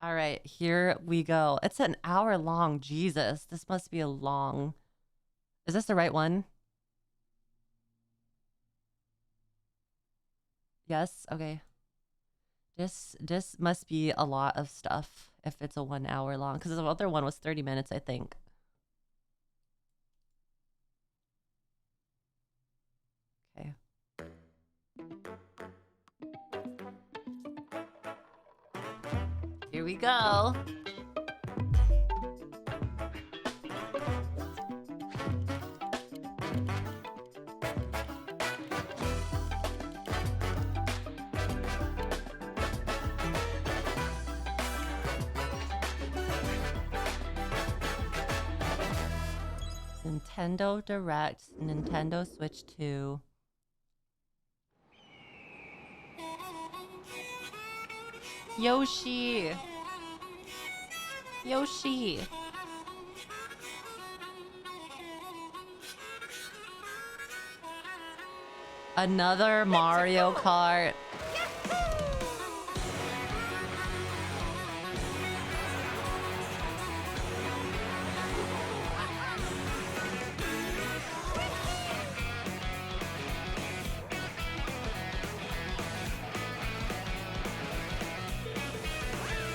All right, here we go. It's an hour long. Jesus, this must be a long. Is this the right one? Yes. Okay. This must be a lot of stuff if it's a 1 hour long, because the other one was 30 minutes, I think. Okay. Here we go. Nintendo Direct, Nintendo Switch 2. Yoshi! Yoshi! Another Mario Kart.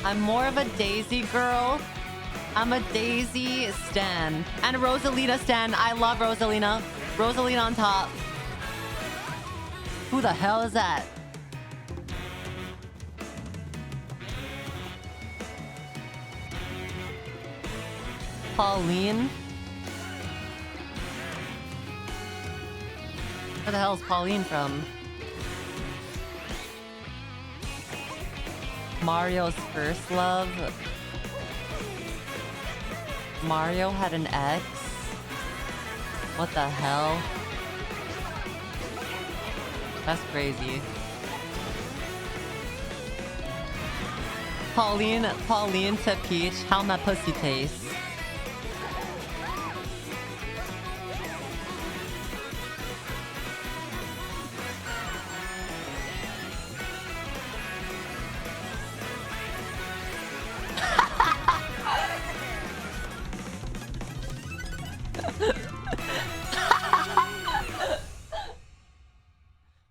I'm more of a Daisy girl. I'm a Daisy stan. And a Rosalina stan. I love Rosalina. Rosalina on top. Who the hell is that? Pauline? Where the hell is Pauline from? Mario's first love. Mario had an ex. What the hell? That's crazy. Pauline to Peach. How my pussy tastes.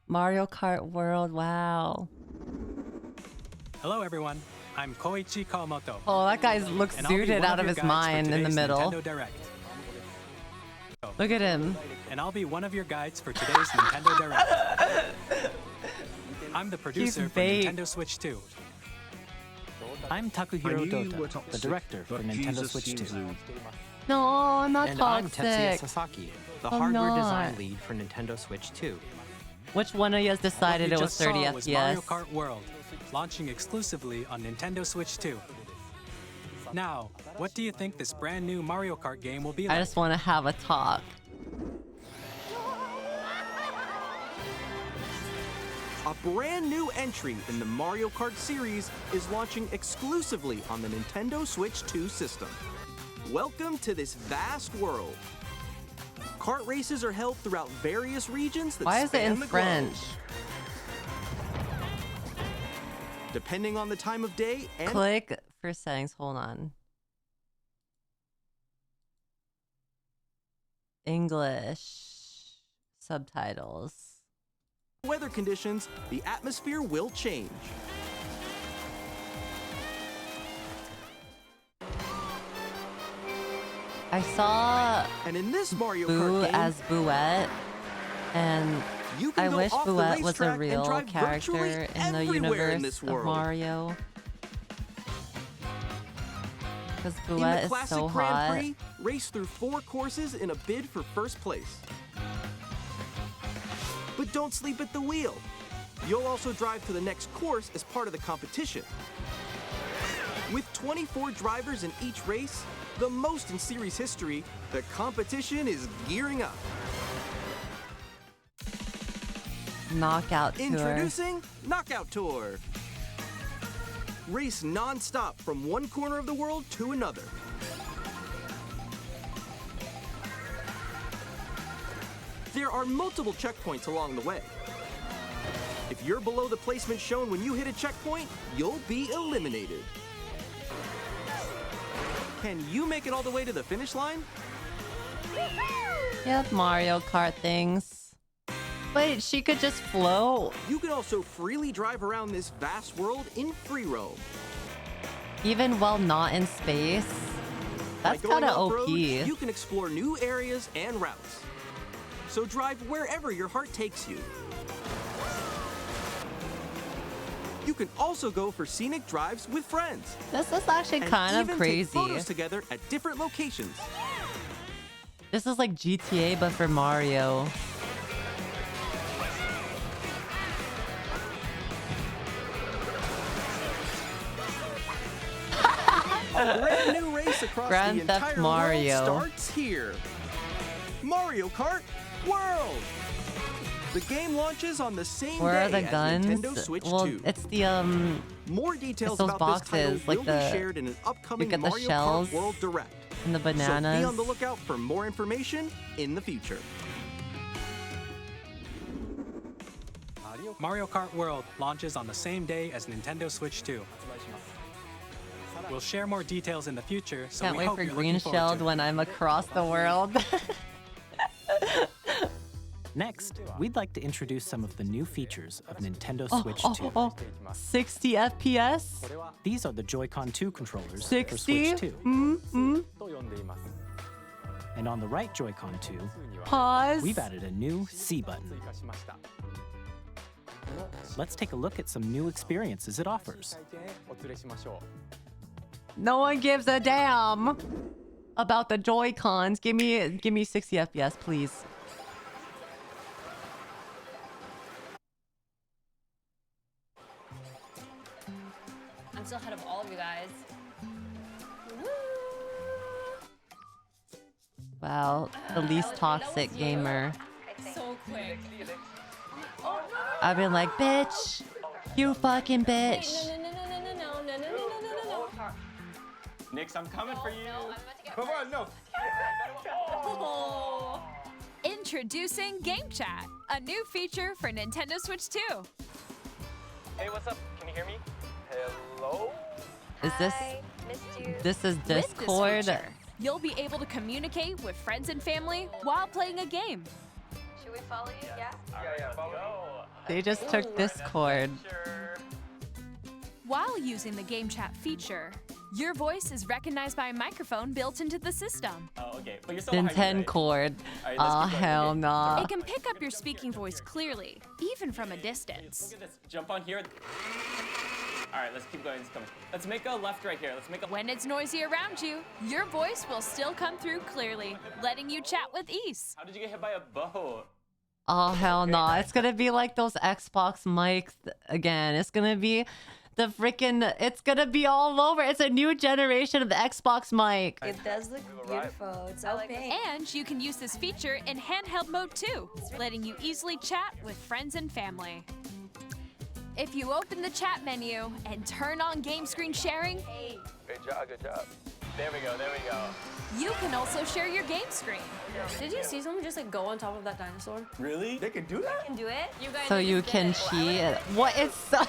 Mario Kart World, wow. Hello everyone, I'm Koichi Kawamoto. Oh, that guy looks suited out of his mind in the middle. Look at him. And I'll be one of your guides for today's Nintendo Direct. I'm the producer for Nintendo Switch 2. I'm Takuhiro Dota, the director for Nintendo Switch 2. No, I'm not and toxic. I'm Tetsuya Sasaki, the hardware design lead for Nintendo Switch 2. Which one of you has decided it was 30 FPS? Was Mario Kart World, launching exclusively on Nintendo Switch 2. Now, what do you think this brand new Mario Kart game will be like? I just want to have a talk. A brand new entry in the Mario Kart series is launching exclusively on the Nintendo Switch 2 system. Welcome to this vast world. Kart races are held throughout various regions that Why is it span in the French? globe. Depending on the time of day and Click for settings. Hold on. English subtitles. weather conditions, the atmosphere will change. I saw And in this Mario Boo Kart game, as Bouette, and you can I go wish off the Bouette was a racetrack and real drive character virtually in the everywhere universe in this of world. Mario. Because In Bouette the is classic so Grand hot. Prix, race through 4 courses in a bid for first place. But don't sleep at the wheel. You'll also drive to the next course as part of the competition. With 24 drivers in each race, the most in series history, the competition is gearing up. Knockout Tour. Introducing Knockout Tour. Race non-stop from one corner of the world to another. There are multiple checkpoints along the way. If you're below the placement shown when you hit a checkpoint, you'll be eliminated. Can you make it all the way to the finish line? Yep, Mario Kart things. Wait, she could just float? You can also freely drive around this vast world in free roam. Even while not in space? That's By going kind of off-road, OP. you can explore new areas and routes. So drive wherever your heart takes you. You can also go for scenic drives with friends. This is actually And kind of even crazy. take photos together at different locations. This is like GTA, but for Mario. A brand new race across Grand the Theft entire Mario. world starts here. Mario Kart World. The game launches on the same Where day are the as guns? Nintendo Switch Well, 2. it's the More details those about this title boxes, like will the- be shared in an upcoming get the Mario shells Kart World Direct. and the So be bananas. on the lookout for more information in the future. Mario Kart World launches on the same day as Nintendo Switch 2. We'll share more details in the future, so Can't we wait hope for you're green looking forward shelled to it. when I'm across the world. Next, we'd like to introduce some of the new features of Nintendo Oh, Switch oh, 2. oh, 60 FPS? These are the Joy-Con 2 controllers 60? for Switch 2. Mm-hmm. And on the right Joy-Con 2, Pause. we've added a new C button. Let's take a look at some new experiences it offers. No one gives a damn about the Joy-Cons. Give me 60 FPS, please. I'm still ahead of all of you guys. Wow, the least toxic gamer. So quick. I've been like, bitch, you fucking bitch. Nix, I'm coming for you. Come on, no. Introducing Game Chat, a new feature for Nintendo Switch 2. Hey, what's up? Can you hear me? Hello? Is this? This is With this Discord. feature, you'll be able to communicate with friends and family while playing a game. Should we follow you? Yeah. Yeah, follow me. They just took Discord. Sure. While using the Game Chat feature, your voice is recognized by a microphone built into the system. Oh, okay. But you're still behind me, Nintendo right? cord. Alright, let's Oh, keep going. hell Okay. nah. It can pick up your speaking voice clearly, even from a distance. Look at this. Jump on here. All right, let's keep going. Let's make a left right here. Let's make a... When it's noisy around you, your voice will still come through clearly, letting you chat with ease. How did you get hit by a bow? Oh, hell no. It's gonna be like those Xbox mics again. It's gonna be the freaking. It's gonna be all over. It's a new generation of the Xbox mic. It does look beautiful. It's so pink. And you can use this feature in handheld mode too, letting you easily chat with friends and family. If you open the chat menu and turn on game screen sharing, Good job, good job. There we go, there we go. you can also share your game screen. Did you see someone just like go on top of that dinosaur? Really? They can do that? Can do it? You guys So you can cheat. What? It's so.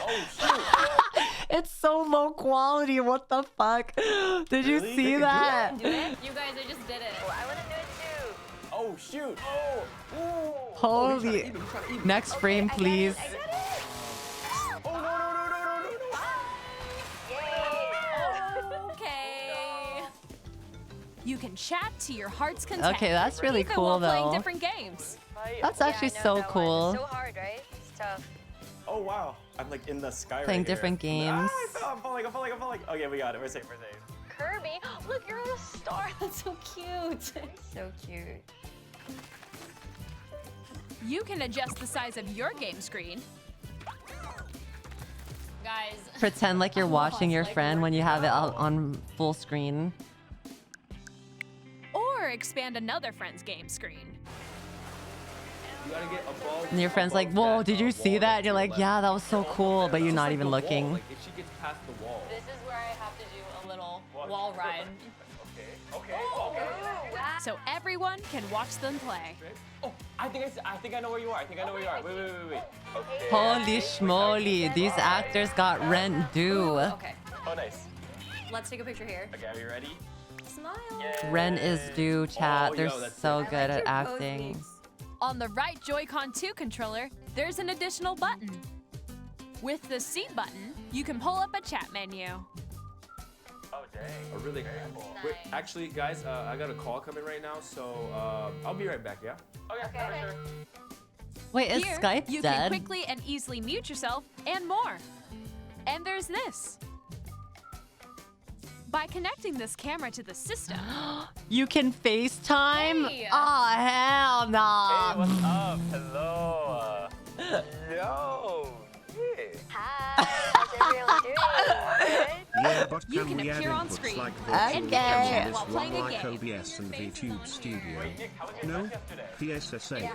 It's so low quality. What the fuck? Did you Really? see They can do that? do it? You guys, I just did it. Oh, I want to do it too. Oh, shoot. Oh. Ooh. Holy. Next frame, please. I got it. Oh, no, no, no, no, no, no, no. Yay. Okay. You can chat to your heart's content. Okay, that's really even cool, while playing though. different games. That's Yeah, actually I know so that one. cool. It's so hard, right? It's tough. Oh, wow. I'm like in the sky Playing right here. different games. Ah, I fell. I'm falling, I'm falling, I'm falling. Okay, we got it. We're safe, we're safe. Kirby, look, you're a star. That's so cute. So cute. You can adjust the size of your game screen. Guys. Pretend like you're watching your friend when you have it out on full screen. Or expand another friend's game screen. You gotta get above. And your friend's like, whoa, did you see that? And you're like, yeah, that was so cool, but you're not even looking. Like if she gets past the wall. This is where I have to do a little wall ride. Okay. So everyone can watch them play. Oh, I think I know where you are. I think I know where you are. Wait. Okay. Holy schmoly, these actors got rent due. Okay. Oh, nice. Let's take a picture here. Okay, are you ready? Smile. Rent is due, chat. Oh, They're yo, that's so sick. good I at like your pose acting. mix. On the right Joy-Con 2 controller, there's an additional button. With the C button, you can pull up a chat menu. Oh, dang. Oh, really? Wait, actually, guys, I got a call coming right now, so I'll be right back, yeah? Okay, for sure. Wait, is Here, Skype you dead? can quickly and easily mute yourself and more. And there's this. By connecting this camera to the system, You can FaceTime? Hey. Oh, hell nah. Hey, what's up? Hello. Yo. Yeah. Hi. How's everyone doing? Good? Yeah, but You can can we add appear on inputs screen like and virtual get cameras while on playing a like game. OBS and VTube Studio? Nick, how was your No? life yesterday? PSSA.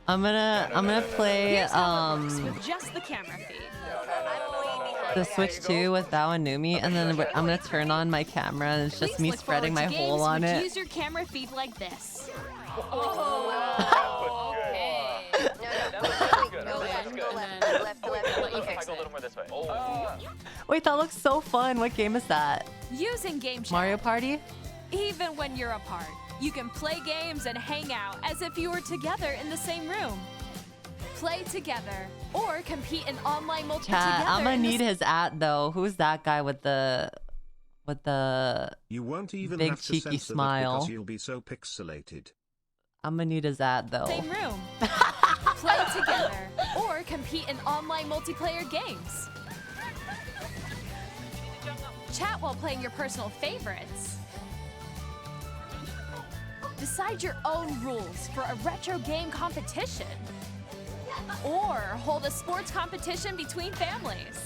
I'm gonna play here's how it works with just the camera feed. the Switch 2 with Bao and Numi, and then I'm gonna turn on my camera and it's just Please me look spreading my forward to hole games on which it. Use your camera feed like this. Go left. Go left. Let you If I fix go a it. little more this way. Oh. Wait, that looks so fun. What game is that? Using Game Chat. Mario Party? Even when you're apart, you can play games and hang out as if you were together in the same room. Play together or compete in online multiplayer Chat, together. I'm gonna in the need his at though. Who's that guy with the You won't even big have to cheeky censor smile? that because you'll be so pixelated. I'm gonna need his at though. same room. Play together or compete in online multiplayer games. Chat while playing your personal favorites. Decide your own rules for a retro game competition. Or hold a sports competition between families.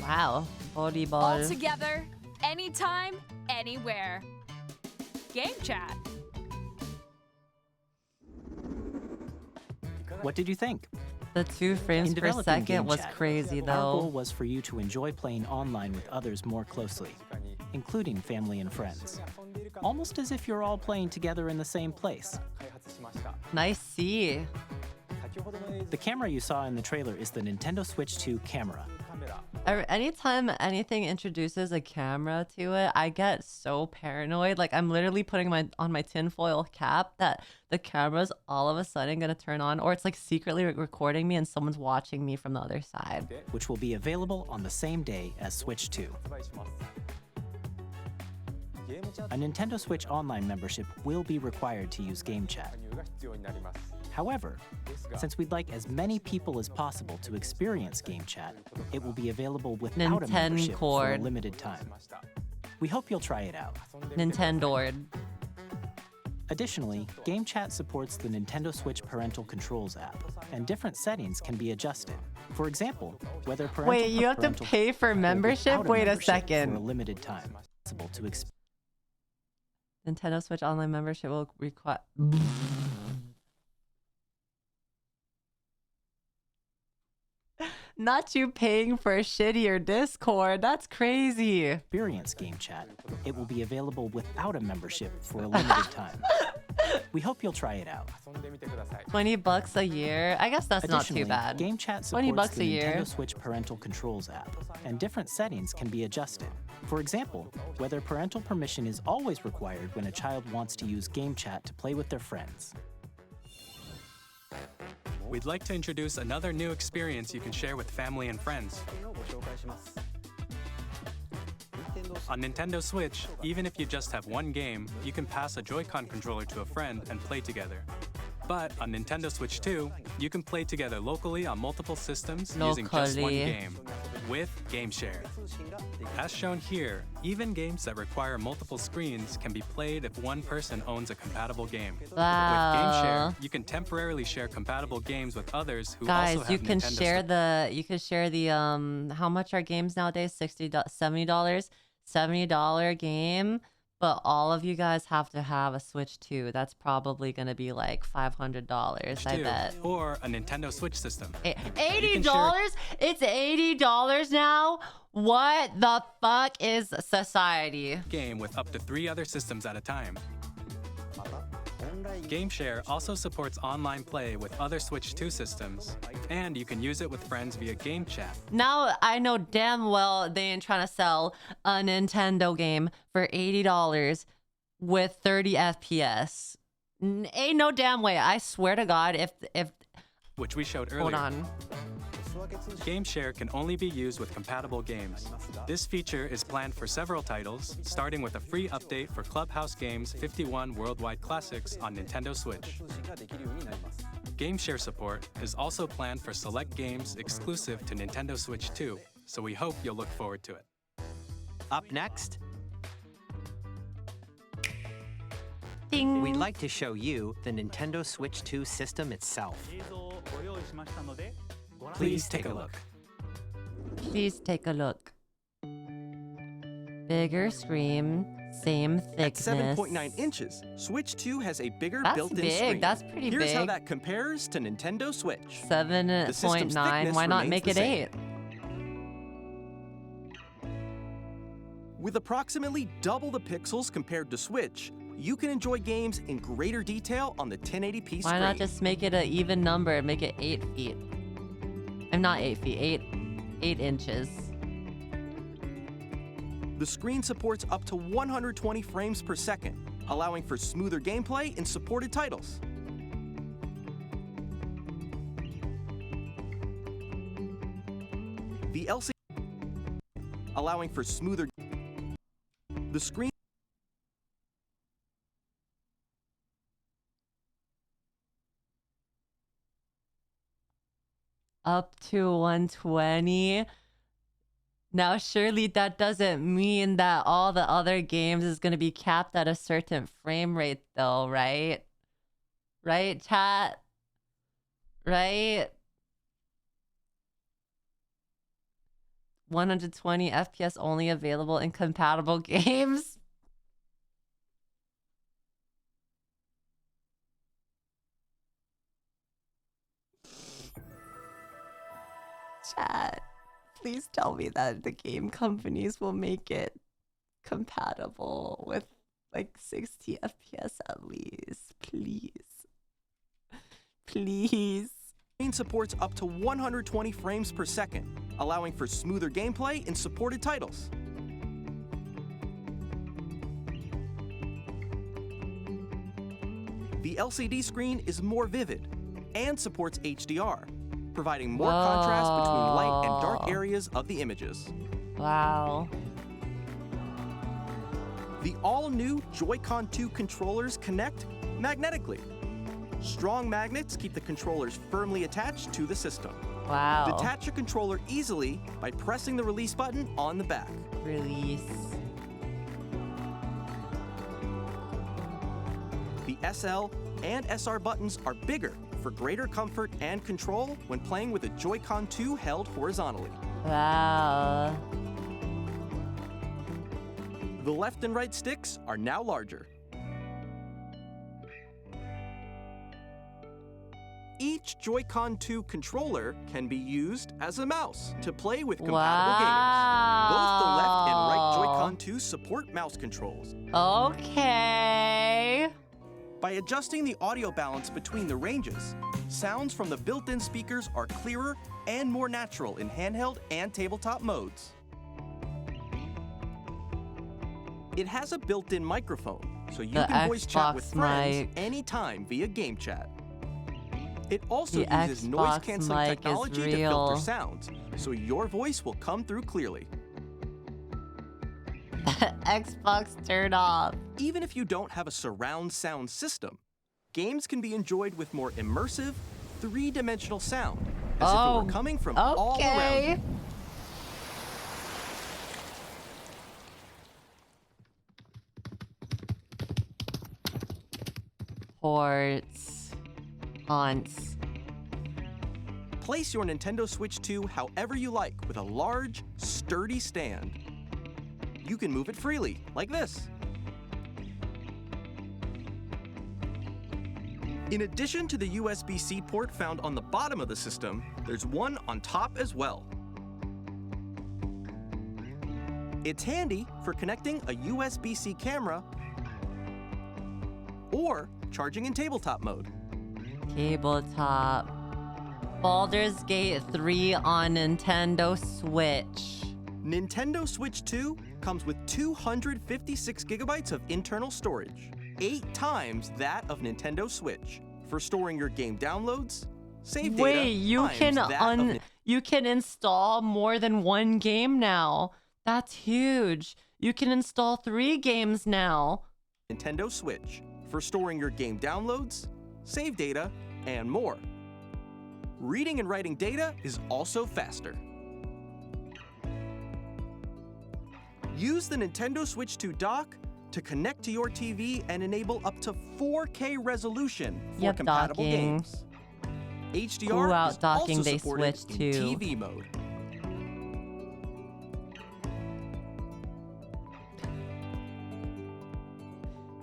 Wow, volleyball. All together, anytime, anywhere. Game Chat. What did you think? The 2 frames In per developing second Game was Chat, crazy Our goal though. was for you to enjoy playing online with others more closely, including family and friends. Almost as if you're all playing together in the same place. Nice see. The camera you saw in the trailer is the Nintendo Switch 2 camera. Anytime anything introduces a camera to it, I get so paranoid. Like I'm literally putting on my tinfoil cap that the camera's all of a sudden gonna turn on, or it's like secretly recording me and someone's watching me from the other side. Which will be available on the same day as Switch 2. A Nintendo Switch Online membership will be required to use Game Chat. However, since we'd like as many people as possible to experience Game Chat, it will be available without a membership for a Nintencord. limited time. We hope you'll try it out. Nintendo. Additionally, Game Chat supports the Nintendo Switch Parental Controls app, and different settings can be adjusted. For example, whether parental Wait, you have to parental pay for or membership? without Wait a membership For a second. limited time. Possible to Nintendo Switch Online membership will require. Not you paying for a shittier Discord. That's crazy. experience Game Chat, it will be available without a membership for a limited time. We hope you'll try it out. $20 a year. I guess that's not Additionally, too bad. Game Chat $20 supports a the year. Nintendo Switch Parental Controls app, and different settings can be adjusted. For example, whether parental permission is always required when a child wants to use Game Chat to play with their friends. We'd like to introduce another new experience you can share with family and friends. On Nintendo Switch, even if you just have one game, you can pass a Joy-Con controller to a friend and play together. But on Nintendo Switch 2, you can play together locally on multiple systems using just one Locally. game, with Game Share. As shown here, even games that require multiple screens can be played if one person owns a compatible game. With Game Wow. Share, you can temporarily share compatible games with others who Guys, also have you can Nintendo share Switch. the how much are games nowadays? $70. $70 game, but all of you guys have to have a Switch 2. That's probably gonna be like $500, I too, bet. or a Nintendo Switch system. $80? It's $80 now? What the fuck is society? Game with up to 3 other systems at a time. GameShare also supports online play with other Switch 2 systems, and you can use it with friends via game chat. Now I know damn well they ain't trying to sell a Nintendo game for $80 with 30 FPS. Ain't no damn way. I swear to God, if which we showed earlier. hold on. GameShare can only be used with compatible games. This feature is planned for several titles, starting with a free update for Clubhouse Games 51 Worldwide Classics on Nintendo Switch. GameShare support is also planned for select games exclusive to Nintendo Switch 2, so we hope you'll look forward to it. Up next, Ding. we'd like to show you the Nintendo Switch 2 system itself. Please take a look. Please take a look. Bigger screen, same thickness. At 7.9 inches, Switch 2 has a bigger That's built-in big. screen. That's pretty Here's how big. that compares to Nintendo Switch. 7.9. Why not remains make the it same. 8? With approximately double the pixels compared to Switch, you can enjoy games in greater detail on the 1080p screen. Why not just make it an even number and make it 8 feet? I'm not 8 feet, 8 inches. The screen supports up to 120 frames per second, allowing for smoother gameplay in supported titles. The LCD allowing for smoother. The screen Up to 120. Now, surely that doesn't mean that all the other games is going to be capped at a certain frame rate, though, right? Right, chat? Right? 120 FPS only available in compatible games? Chat, please tell me that the game companies will make it compatible with like 60 FPS at least. Please. Please. screen supports up to 120 frames per second, allowing for smoother gameplay in supported titles. The LCD screen is more vivid and supports HDR, providing more contrast between light and dark areas of the images. Wow. The all-new Joy-Con 2 controllers connect magnetically. Strong magnets keep the controllers firmly attached to the system. Wow. Detach your controller easily by pressing the release button on the back. Release. The SL and SR buttons are bigger for greater comfort and control when playing with a Joy-Con 2 held horizontally. Wow. The left and right sticks are now larger. Each Joy-Con 2 controller can be used as a mouse to play with compatible games. Both the left and right Joy-Con 2 support mouse controls. Okay. By adjusting the audio balance between the ranges, sounds from the built-in speakers are clearer and more natural in handheld and tabletop modes. It has a built-in microphone, so you can voice chat with friends anytime via game chat. It also uses noise-canceling technology to filter sounds, so your voice will come through clearly. Xbox turn off. Even if you don't have a surround sound system, games can be enjoyed with more immersive, three-dimensional sound, as if it were coming from all around you. Ports. Haunts. Place your Nintendo Switch 2 however you like with a large, sturdy stand. You can move it freely, like this. In addition to the USB-C port found on the bottom of the system, there's one on top as well. It's handy for connecting a USB-C camera or charging in tabletop mode. Tabletop. Baldur's Gate 3 on Nintendo Switch. Nintendo Switch 2 comes with 256 gigabytes of internal storage, 8 times that of Nintendo Switch, for storing your game downloads, save data. Wait, you times you can install more than one game now. That's huge. You can install 3 games now. Nintendo Switch, for storing your game downloads, save data, and more. Reading and writing data is also faster. Use the Nintendo Switch 2 dock to connect to your TV and enable up to 4K resolution for compatible games. HDR is docking, also they supported switched in to TV mode.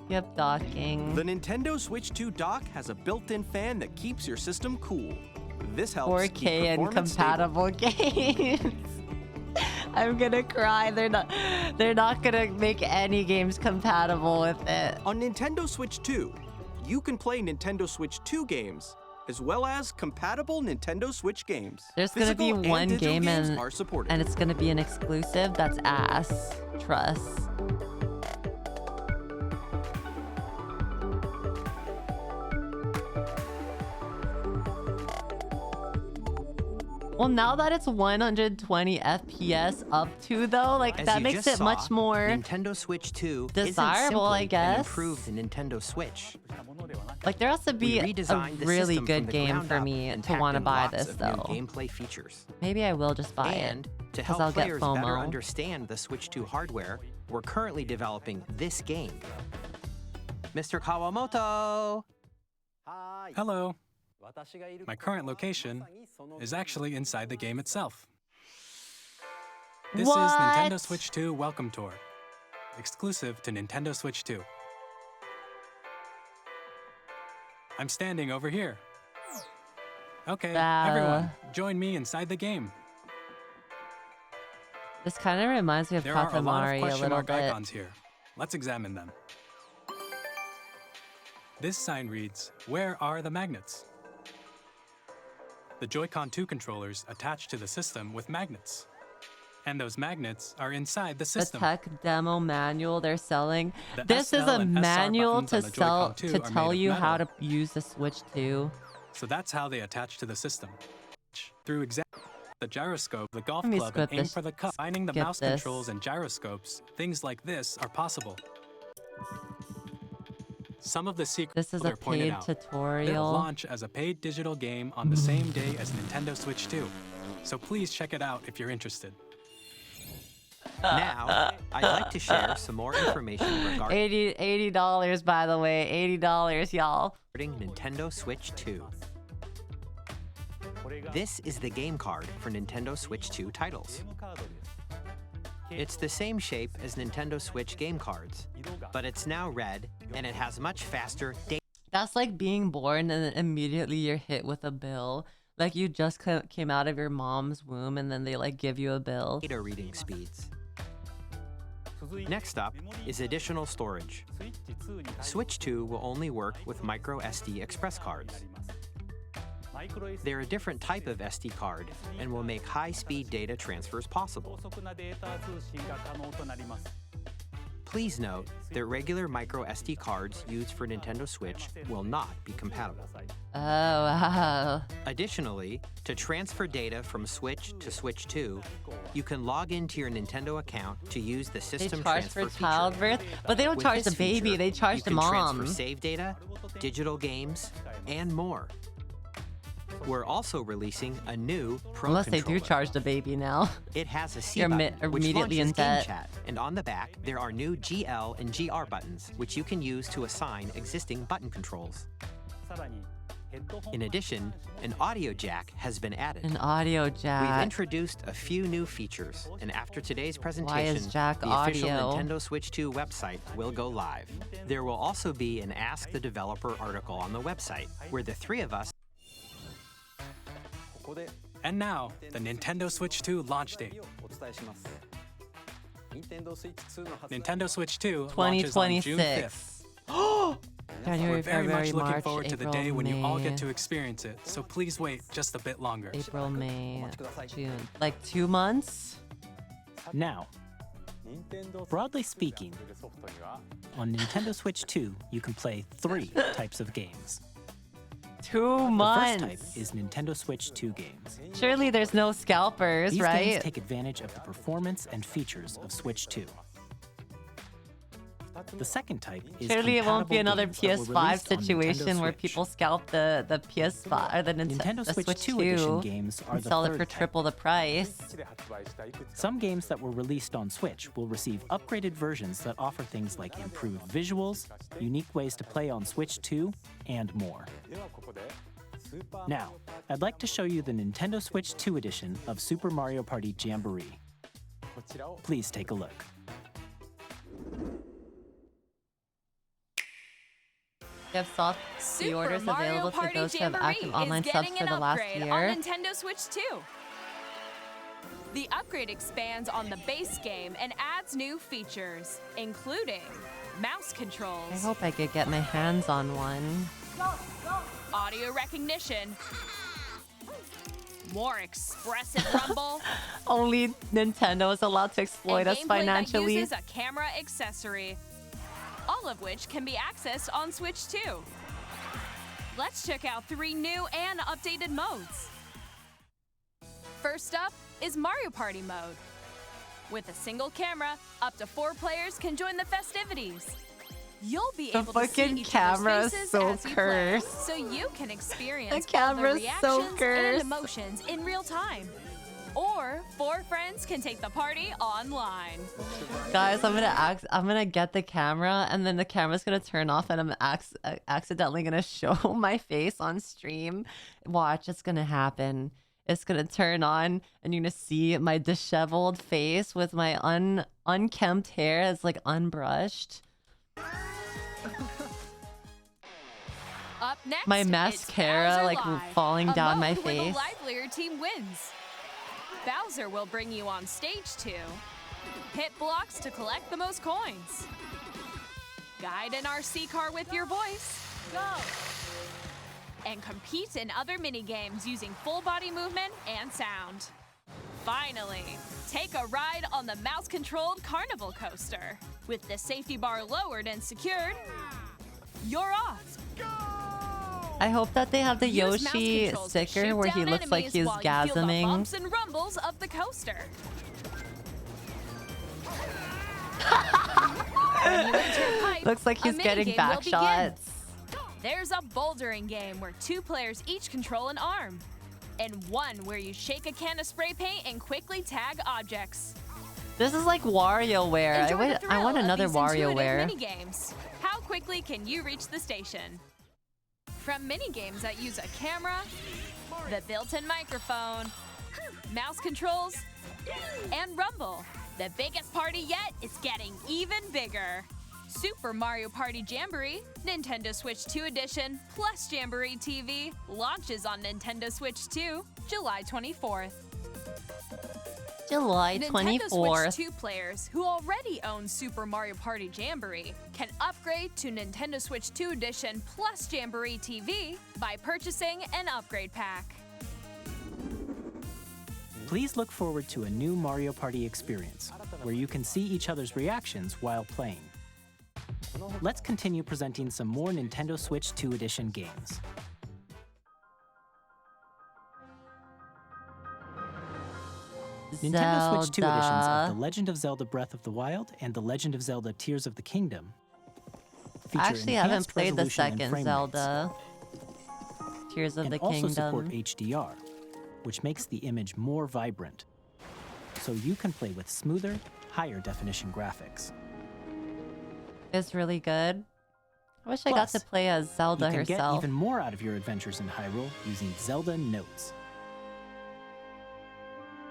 Yep, docking. The Nintendo Switch 2 dock has a built-in fan that keeps your system cool. This helps 4K keep and performance compatible games. I'm gonna cry. They're not gonna make any games compatible with it. On Nintendo Switch 2, you can play Nintendo Switch 2 games, as well as compatible Nintendo Switch games. There's gonna be Physical one and digital game games and are supported. it's gonna be an exclusive. That's ass. Trust. Well, now that it's 120 FPS up to though, like As that you makes just it saw, much more Nintendo Switch 2 desirable, I isn't simply guess. an improved Nintendo Switch. Like there has to be We a redesigned the really system good from the game ground for up me and to packed want to in buy lots this of though. new gameplay features. Maybe I will just buy And it. to 'cause help I'll get players better FOMO. understand the Switch 2 hardware, we're currently developing this game. Mr. Kawamoto! Hello. My current location is actually inside the game itself. This is Nintendo Switch 2 Welcome Tour, exclusive to Nintendo Switch 2. I'm standing over here. Okay, everyone, join me inside the game. This kind of reminds me of There are a lot of Katamari a question little mark bit. icons here. Let's examine them. This sign reads, "Where are the magnets?" The Joy-Con 2 controllers attach to the system with magnets. And those magnets are inside the The system. tech demo manual they're selling. The This is SL a and SR manual buttons to on the Joy-Con 2 to are tell made of you how to metal. use the Switch 2. So that's how they attach to the system. Through the gyroscope, the golf Let me club, and skip aim this- for the cup. Finding the skip mouse this. controls and gyroscopes, things like this are possible. Some of the secrets This is a are pointed paid out. They'll tutorial. launch as a paid digital game on the same day as Nintendo Switch 2. So please check it out if you're interested. Now, I'd like to share some more information regarding $80 by the way. $80, y'all. Nintendo Switch 2. This is the game card for Nintendo Switch 2 titles. It's the same shape as Nintendo Switch game cards, but it's now red and it has much faster That's like being born and then immediately you're hit with a bill. Like you just came out of your mom's womb and then they like give you a bill. data reading speeds. Next up is additional storage. Switch 2 will only work with micro SD express cards. They're a different type of SD card and will make high-speed data transfers possible. Please note that regular micro SD cards used for Nintendo Switch will not be compatible. Oh, wow. Additionally, to transfer data from Switch to Switch 2, you can log into your Nintendo account to use the They system charge transfer for childbirth, but they don't With charge this the baby, feature, they charge you the can transfer mom. save data, digital games, and more. We're also releasing a new Pro Unless they controller. do charge the baby now. It has a C You're button, which immediately in launches Game debt. Chat, and on the back there are new GL and GR buttons, which you can use to assign existing button controls. In addition, an audio jack has been added. An audio We've jack. introduced a few new features, and after today's presentation, jack the official audio? Nintendo Switch 2 website will go live. There will also be an Ask the Developer article on the website, where the three of us And now, the Nintendo Switch 2 launch date. Nintendo Switch 2 launches on June 5th. 2026. January, We're very February, much looking March, forward to the April, day when you all May. get to experience it, so please wait just a bit longer. April, May, June. Like 2 months? Now, broadly speaking, on Nintendo Switch 2, you can play 3 types of games. 2 The months. first type is Nintendo Switch 2 games. Surely there's no scalpers, These right? games take advantage of the performance and features of Switch 2. The second type is Surely it won't be compatible another games that were PS5 released on situation Nintendo where Switch. people scalp the PS5 or the Nintendo the Switch Switch 2 2 edition games are and the sell it third for type. triple the price. Some games that were released on Switch will receive upgraded versions that offer things like improved visuals, unique ways to play on Switch 2, and more. Now, I'd like to show you the Nintendo Switch 2 edition of Super Mario Party Jamboree. Please take a look. We have soft pre-orders Super Mario available to Party those who have Jamboree active online is subs getting for an the last upgrade year. on Nintendo Switch 2. The upgrade expands on the base game and adds new features, including mouse I controls, hope I could get my hands on one. audio recognition, more expressive rumble, Only Nintendo is allowed to exploit and us gameplay financially. that uses a camera accessory, all of which can be accessed on Switch 2. Let's check out 3 new and updated modes. First up is Mario Party mode. With a single camera, up to 4 players can join the festivities. You'll be The able to see fucking each camera other's is faces so as you play, cursed. so you can experience The all the camera's so reactions and cursed. emotions in real time. Or 4 friends can take the party online. Guys, I'm gonna get the camera, and then the camera's gonna turn off, and I'm accidentally gonna show my face on stream. Watch, it's gonna happen. It's gonna turn on, and you're gonna see my disheveled face with my unkempt hair. It's like unbrushed. Up next, My it's mascara, Bowser like, Live, falling a down my mode where face. the livelier team wins. Bowser will bring you on stage 2. Hit blocks to collect the most coins. Guide an RC car with your voice. Go! And compete in other mini-games using full body movement and sound. Finally, take a ride on the mouse-controlled carnival coaster. With the safety bar lowered and secured, you're off. I hope that they have the Use mouse Yoshi controls to sticker shoot where he down looks like enemies he's while you feel the gasming. bumps and rumbles of the coaster. When you enter a pipe, Looks like a he's getting minigame back will begin. shots. There's a bouldering game where 2 players each control an arm, and one where you shake a can of spray paint and quickly tag objects. This is like WarioWare. Enjoy the I thrill want of another these intuitive WarioWare. minigames. How quickly can you reach the station? From minigames that use a camera, the built-in microphone, mouse controls, and rumble, the biggest party yet is getting even bigger. Super Mario Party Jamboree, Nintendo Switch 2 Edition, plus Jamboree TV, launches on Nintendo Switch 2, July 24th. July Nintendo 24th. Switch 2 players who already own Super Mario Party Jamboree can upgrade to Nintendo Switch 2 Edition plus Jamboree TV by purchasing an upgrade pack. Please look forward to a new Mario Party experience, where you can see each other's reactions while playing. Let's continue presenting some more Nintendo Switch 2 Edition games. Nintendo Switch 2 editions of The Legend of Zelda Breath of the Wild and The Legend of Zelda Tears of the Kingdom feature I actually haven't enhanced played the resolution and second frame Zelda. Tears of and the also support Kingdom. HDR, which makes the image more vibrant, so you can play with smoother, higher definition graphics. It's really good. I wish I got to Plus, play as Zelda you can get herself. even more out of your adventures in Hyrule using Zelda Notes.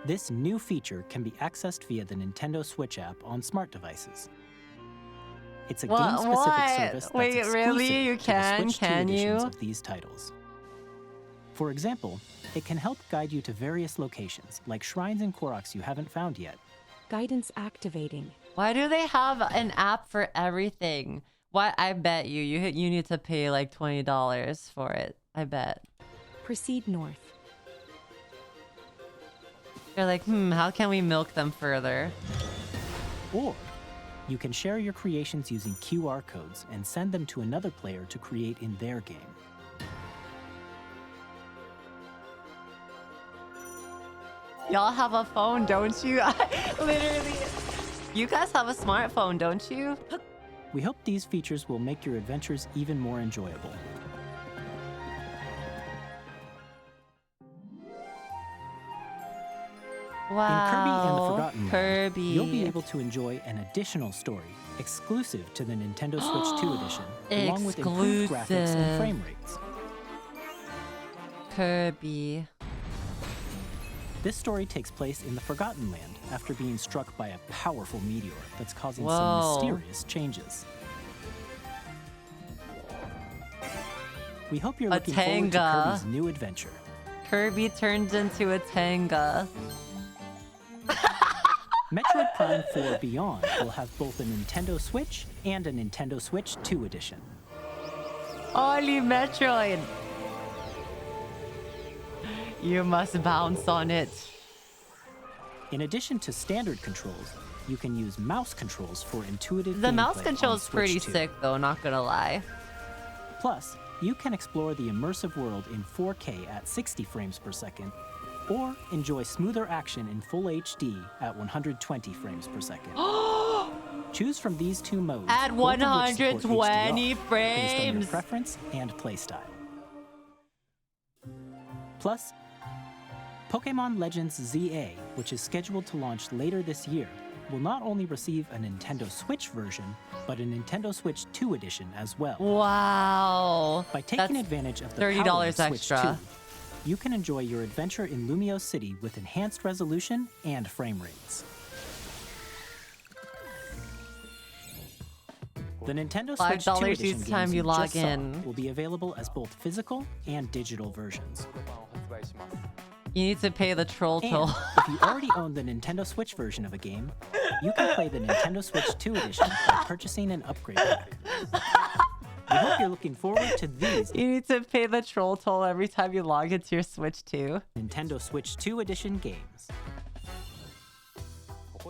This new feature can be accessed via the Nintendo Switch app on smart devices. It's a game-specific What? service that's Wait, exclusive really? You to the can? Switch 2 Can editions you? of these titles. For example, it can help guide you to various locations, like shrines and Koroks you haven't found yet. Guidance activating. Why do they have an app for everything? Why? I bet you need to pay like $20 for it. I bet. Proceed north. They're like, how can we milk them further? Or you can share your creations using QR codes and send them to another player to create in their game. Y'all have a phone, don't you? Literally. You guys have a smartphone, don't you? We hope these features will make your adventures even more enjoyable. Wow. In Kirby and the Forgotten Land, Kirby. you'll be able to enjoy an additional story exclusive to the Nintendo Switch 2 edition, along with improved graphics and frame rates. Kirby. This story takes place in the Forgotten Land after being struck by a powerful meteor that's causing Whoa. some mysterious changes. We hope you're looking forward to Kirby's new adventure. Kirby turns into a Tanga. Metroid Prime 4 Beyond will have both a Nintendo Switch and a Nintendo Switch 2 edition. Holy Metroid! You must bounce on it. In addition to standard controls, you can use mouse controls for intuitive The gameplay mouse on control is Switch pretty 2. sick though, not gonna lie. Plus, you can explore the immersive world in 4K at 60 frames per second, or enjoy smoother action in full HD at 120 frames per second. Choose from these two modes At both of which support 120 HDR, based on your frames. preference and playstyle. Plus, Pokémon Legends ZA, which is scheduled to launch later this year, will not only receive a Nintendo Switch version, but a Nintendo Switch 2 edition as well. Wow. By taking That's advantage of the $30 power of Switch extra. 2, you can enjoy your adventure in Lumio City with enhanced resolution and frame rates. The Nintendo Switch 2 $5 edition each time games you just log saw in. will be available as both physical and digital versions. You need to pay the troll toll. And if you already own the Nintendo Switch version of a game, you can play the Nintendo Switch 2 edition by purchasing an upgrade pack. We hope you're looking forward to these. You need to pay the troll toll every time you log into your Switch 2. Nintendo Switch 2 edition games.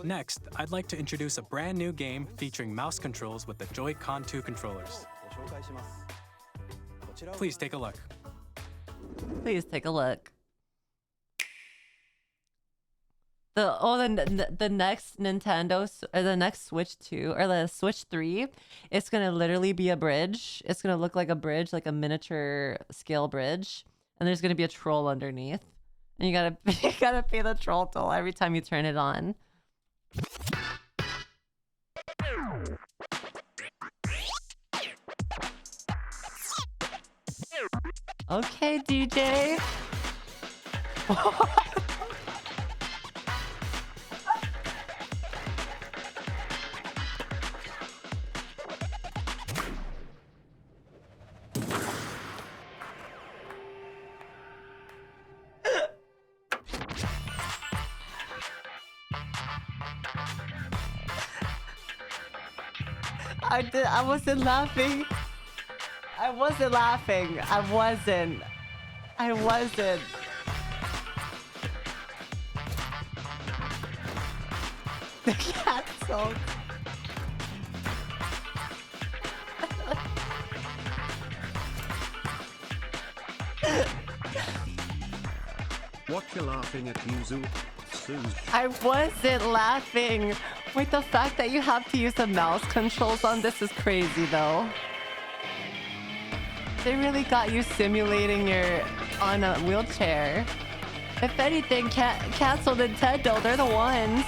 Next, I'd like to introduce a brand new game featuring mouse controls with the Joy-Con 2 controllers. Please take a look. Please take a look. The next the next Switch 2 or the Switch 3, it's gonna literally be a bridge. It's gonna look like a bridge, like a miniature scale bridge, and there's gonna be a troll underneath, and you gotta pay the troll toll every time you turn it on. Okay, DJ. I wasn't laughing. I wasn't laughing. I wasn't. The cat song. What you laughing at, Yuzu? I wasn't laughing. Wait, the fact that you have to use the mouse controls on this is crazy, though. They really got you simulating you're on a wheelchair. If anything, cancel Nintendo. They're the ones.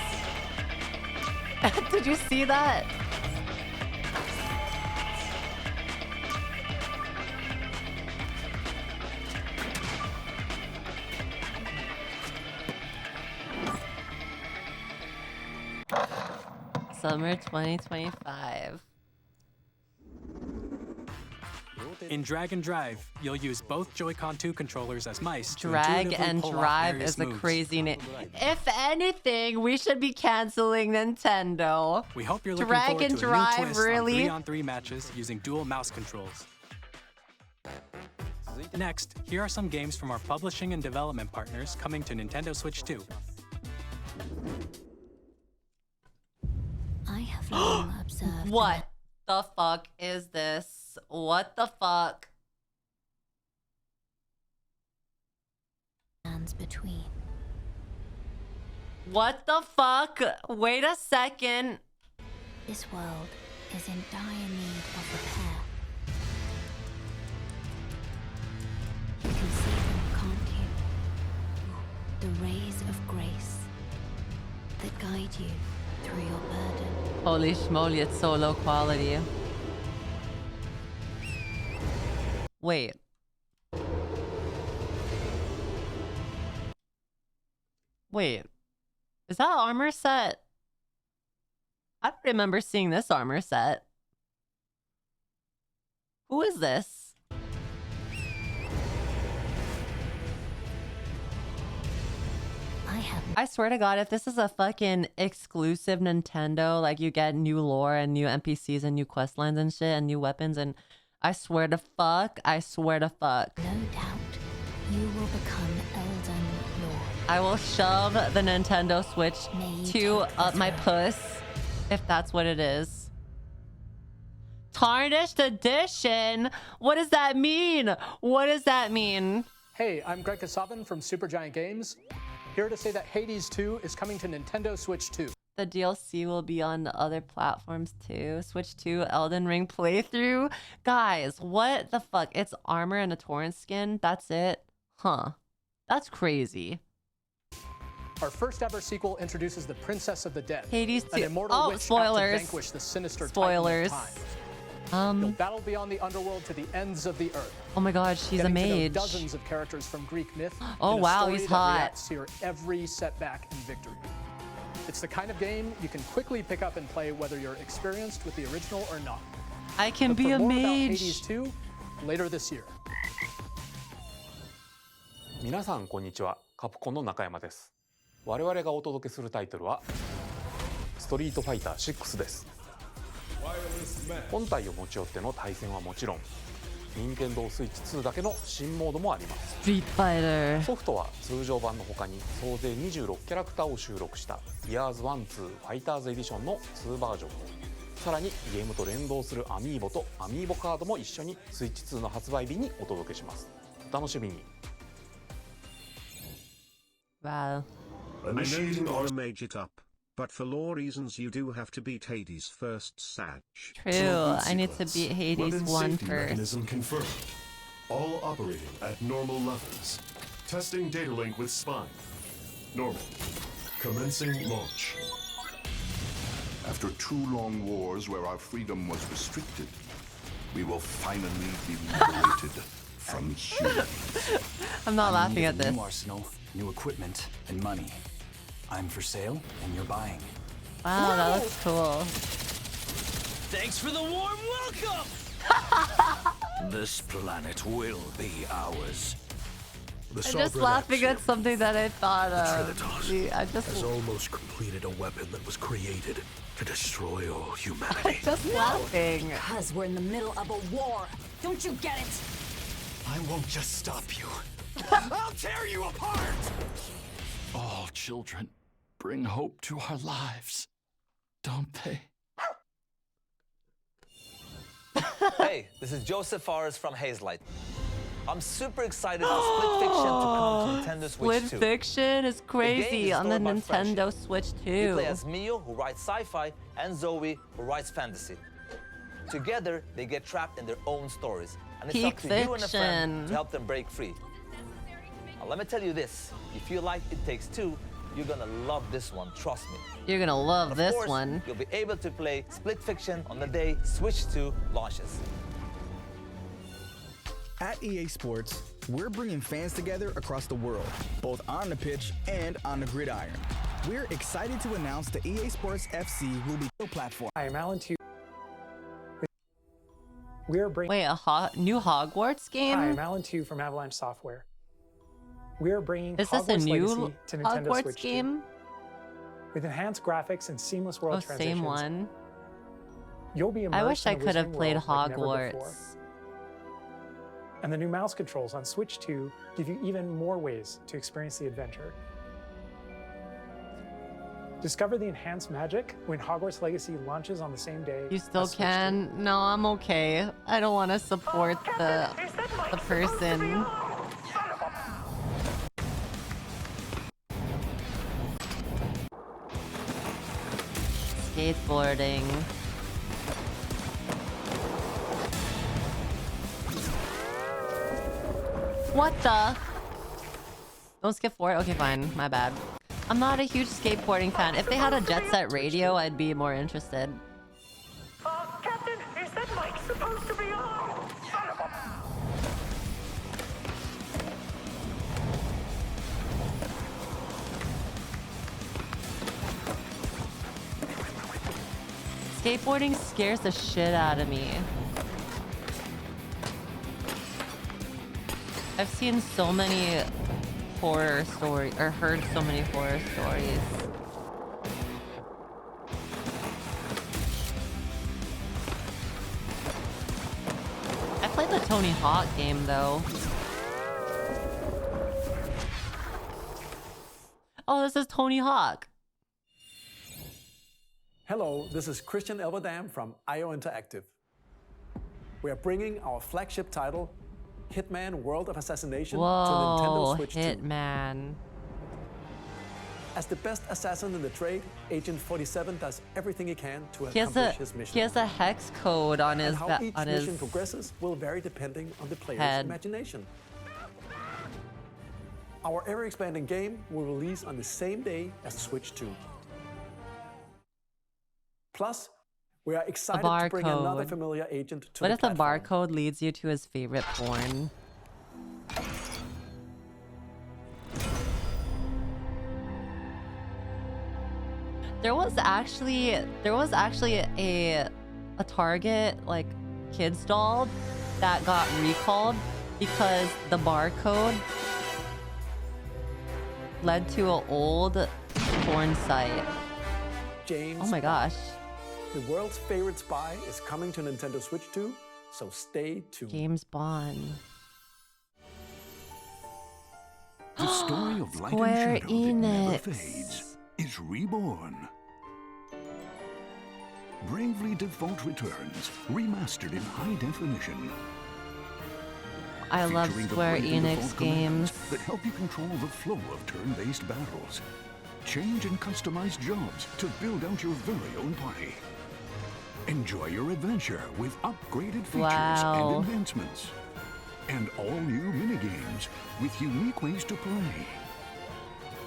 Did you see that? Summer 2025. In Drag and Drive, you'll use both Joy-Con 2 controllers as mice to Drag intuitively and pull off Drive various is a moves. crazy name. If anything, we should be canceling Nintendo. We hope you're looking Drag forward and to a Drive, new twist really? on 3-on-3 matches using dual mouse controls. Next, here are some games from our publishing and development partners coming to Nintendo Switch 2. I have long observed. What the fuck is this? What the fuck? Hands between. What the fuck? Wait a second. This world is in dire need of repair. You can see them, can't you? The rays of grace that guide you through your burden. Holy schmoly, it's so low quality. Wait. Wait. Is that armor set? I don't remember seeing this armor set. Who is this? I swear to God, if this is a fucking exclusive Nintendo, like you get new lore and new NPCs and new quest lines and shit and new weapons, and I swear to fuck. No doubt, you will become Elden Lord. I will shove the Nintendo Switch 2 up my puss, if that's what it is. Tarnished Edition? What does that mean? What does that mean? Hey, I'm Greg Kasavin from Supergiant Games. Here to say that Hades 2 is coming to Nintendo Switch 2. The DLC will be on the other platforms too. Switch 2 Elden Ring playthrough. Guys, what the fuck? It's armor and a torrent skin? That's it? Huh. That's crazy. Our first ever sequel introduces the Princess of the Dead. Hades 2. An immortal witch out to spoilers. vanquish the sinister Spoilers. Titan of time. You'll battle beyond the underworld to the ends of the earth. Oh my god, she's Getting a to know mage. dozens of characters from Greek myth. Oh in a wow, story he's that hot. reacts to your every setback and victory. It's the kind of game you can quickly pick up and play whether you're experienced with the original or not. I can Look be for a more about mage. Hades 2 later this year. 皆さんこんにちは、カプコンの中山です。我々がお届けするタイトルはストリートファイター6です。本体を持ち寄っての対戦はもちろん、任天堂スイッチ2だけの新モードもあります。ストリートファイター。ソフトは通常版の他に総勢26キャラクターを収録した Years 1-2 Fighters Edition の2バージョンと、さらにゲームと連動するアミーボとアミーボカードも一緒にスイッチ2の発売日にお届けします。お楽しみに。Wow. Initiating or mage it up, but for lore reasons you do have to beat Hades first, Sag. True, I need to beat Hades 1 first. Mechanism confirmed. All operating at normal levels. Testing data link with spine. Normal. Commencing launch. After 2 long wars where our freedom was restricted, we will finally be liberated from humans. I'm not laughing at this. New arsenal, new equipment, and money. I'm for sale, and you're buying. Wow, that looks cool. Thanks for the warm welcome! This planet will be ours. I'm just laughing at something that I thought of. I just has almost completed a weapon that was created to destroy all humanity. I'm just laughing. Because we're in the middle of a war. Don't you get it? I won't just stop you. I'll tear you apart! All children bring hope to our lives, don't they? Hey, this is Joseph Fares from Hazelight. I'm super excited for Split Fiction to come to Nintendo Switch 2. Split Fiction is crazy on the Nintendo Switch 2. You play as Mio, who writes sci-fi, and Zoe, who writes fantasy. Together, they get trapped in their own stories, and it's up to you and a friend to help them break free. Now, let me tell you this, if you like It Takes Two, you're gonna love this one, trust me. You're gonna love of this course, one. You'll be able to play Split Fiction on the day Switch 2 launches. At EA Sports, we're bringing fans together across the world, both on the pitch and on the gridiron. We're excited to announce the EA Sports FC will be a platform. Hi, I'm Alan T. We're bringing. Wait, a new Hogwarts game? Hi, I'm Alan Tu from Avalanche Software. We're bringing Is this Hogwarts a new Legacy to Nintendo Hogwarts Switch game? 2. With enhanced graphics and seamless world Oh, transitions. same one. You'll be immersed I wish in I a could have wizarding played world like never before. Hogwarts. And the new mouse controls on Switch 2 give you even more ways to experience the adventure. Discover the enhanced magic when Hogwarts Legacy launches on the same day. You still as Switch can? No, I'm okay. I don't want to support the person. Skateboarding. What the? Don't skip forward? Okay, fine. My bad. I'm not a huge skateboarding fan. If they had a Jet Set Radio, I'd be more interested. Captain, is that mic supposed to be on? Son of a... Skateboarding scares the shit out of me. I've seen so many horror stories, or heard so many horror stories. I played the Tony Hawk game though. Oh, this is Tony Hawk. Hello, this is Christian Elverdam from IO Interactive. We are bringing our flagship title, Hitman World of Assassination, to Nintendo Switch 2. Hitman. As the best assassin in the trade, Agent 47 does everything he can to accomplish his mission. He has a hex code on his and how each mission progresses will vary depending on the player's head. imagination. Our ever-expanding game will release on the same day as Switch 2. Plus, we are excited to bring another familiar agent to What the if the platform. barcode leads you to his favorite porn? There was actually a Target like kids doll that got recalled because the barcode led to an old porn site. James Oh my gosh. The world's favorite spy is coming to Nintendo Switch 2, so stay tuned. James Bond. The story of light Square and shadow that never Enix. fades is reborn. Bravely Default returns, remastered in high definition. I love Featuring the Square Bravely Enix Default games. commands that help you control the flow of turn-based battles. Change and customize jobs to build out your very own party. Enjoy your adventure with upgraded features Wow. and advancements. And all new minigames with unique ways to play.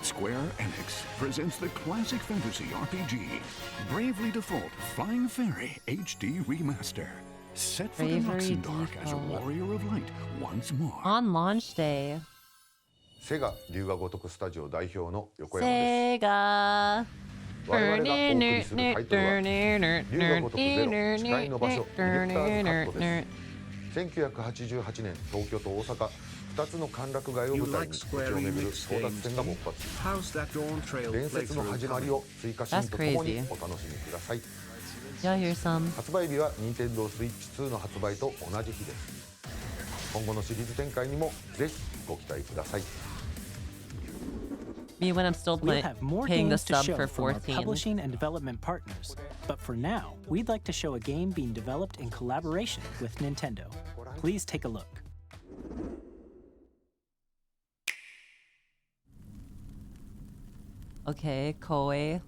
Square Enix presents the classic fantasy RPG, Bravely Default Flying Fairy HD Remaster. Set for the Bravery Luxembourg as a Default. warrior of light once more. On launch day. セガ龍が如くスタジオ代表の横山です。 Sega. 我々がお送りするタイトルは龍が如くゼロ誓いの場所ディレクターズカットです。1988年東京と大阪2つの歓楽街を舞台に土地を巡る争奪戦が勃発。伝説の始まりを追加シーンとともにお楽しみください。 Yeah, here's some. 発売日は Nintendo Switch 2の発売と同じ日です。今後のシリーズ展開にもぜひご期待ください。 Me when I'm still We'll have more paying the games to sub show for from our 14. publishing and development partners. But for now, we'd like to show a game being developed in collaboration with Nintendo. Please take a look. Okay, Koei.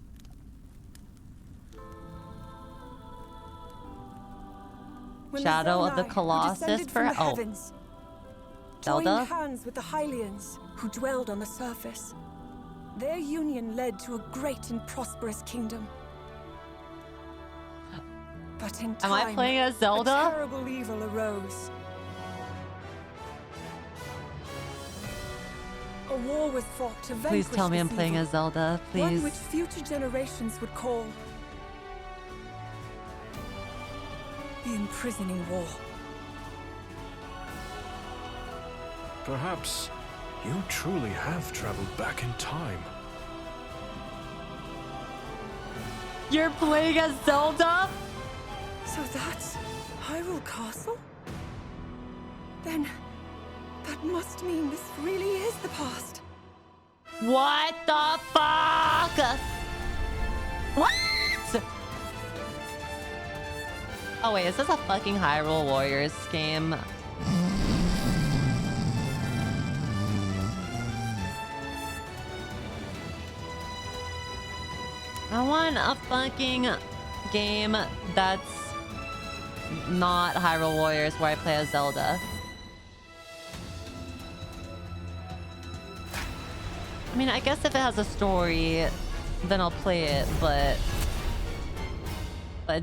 When Shadow of the Zonai, who Colossus descended for from the heavens, Zelda? joined hands with the Hylians, who dwelled on the surface. Their union led to a great and prosperous kingdom. But in Am I time, playing as Zelda? a terrible evil arose. A war was fought to vanquish Please tell me I'm this playing evil, as Zelda, one please. which future generations would call the imprisoning war. Perhaps you truly have traveled back in time. You're playing as Zelda? So that's Hyrule Castle? Then that must mean this really is the past. What the fuck? What? Oh wait, is this a fucking Hyrule Warriors game? I want a fucking game that's not Hyrule Warriors where I play as Zelda. I mean, I guess if it has a story, then I'll play it, but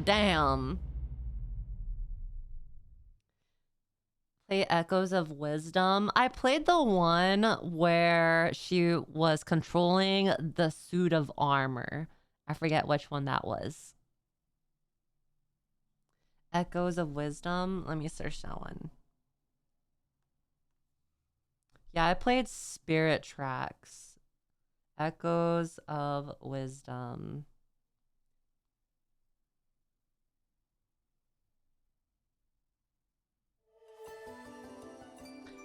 damn. Play Echoes of Wisdom. I played the one where she was controlling the suit of armor. I forget which one that was. Echoes of Wisdom. Let me search that one. Yeah, I played Spirit Tracks. Echoes of Wisdom.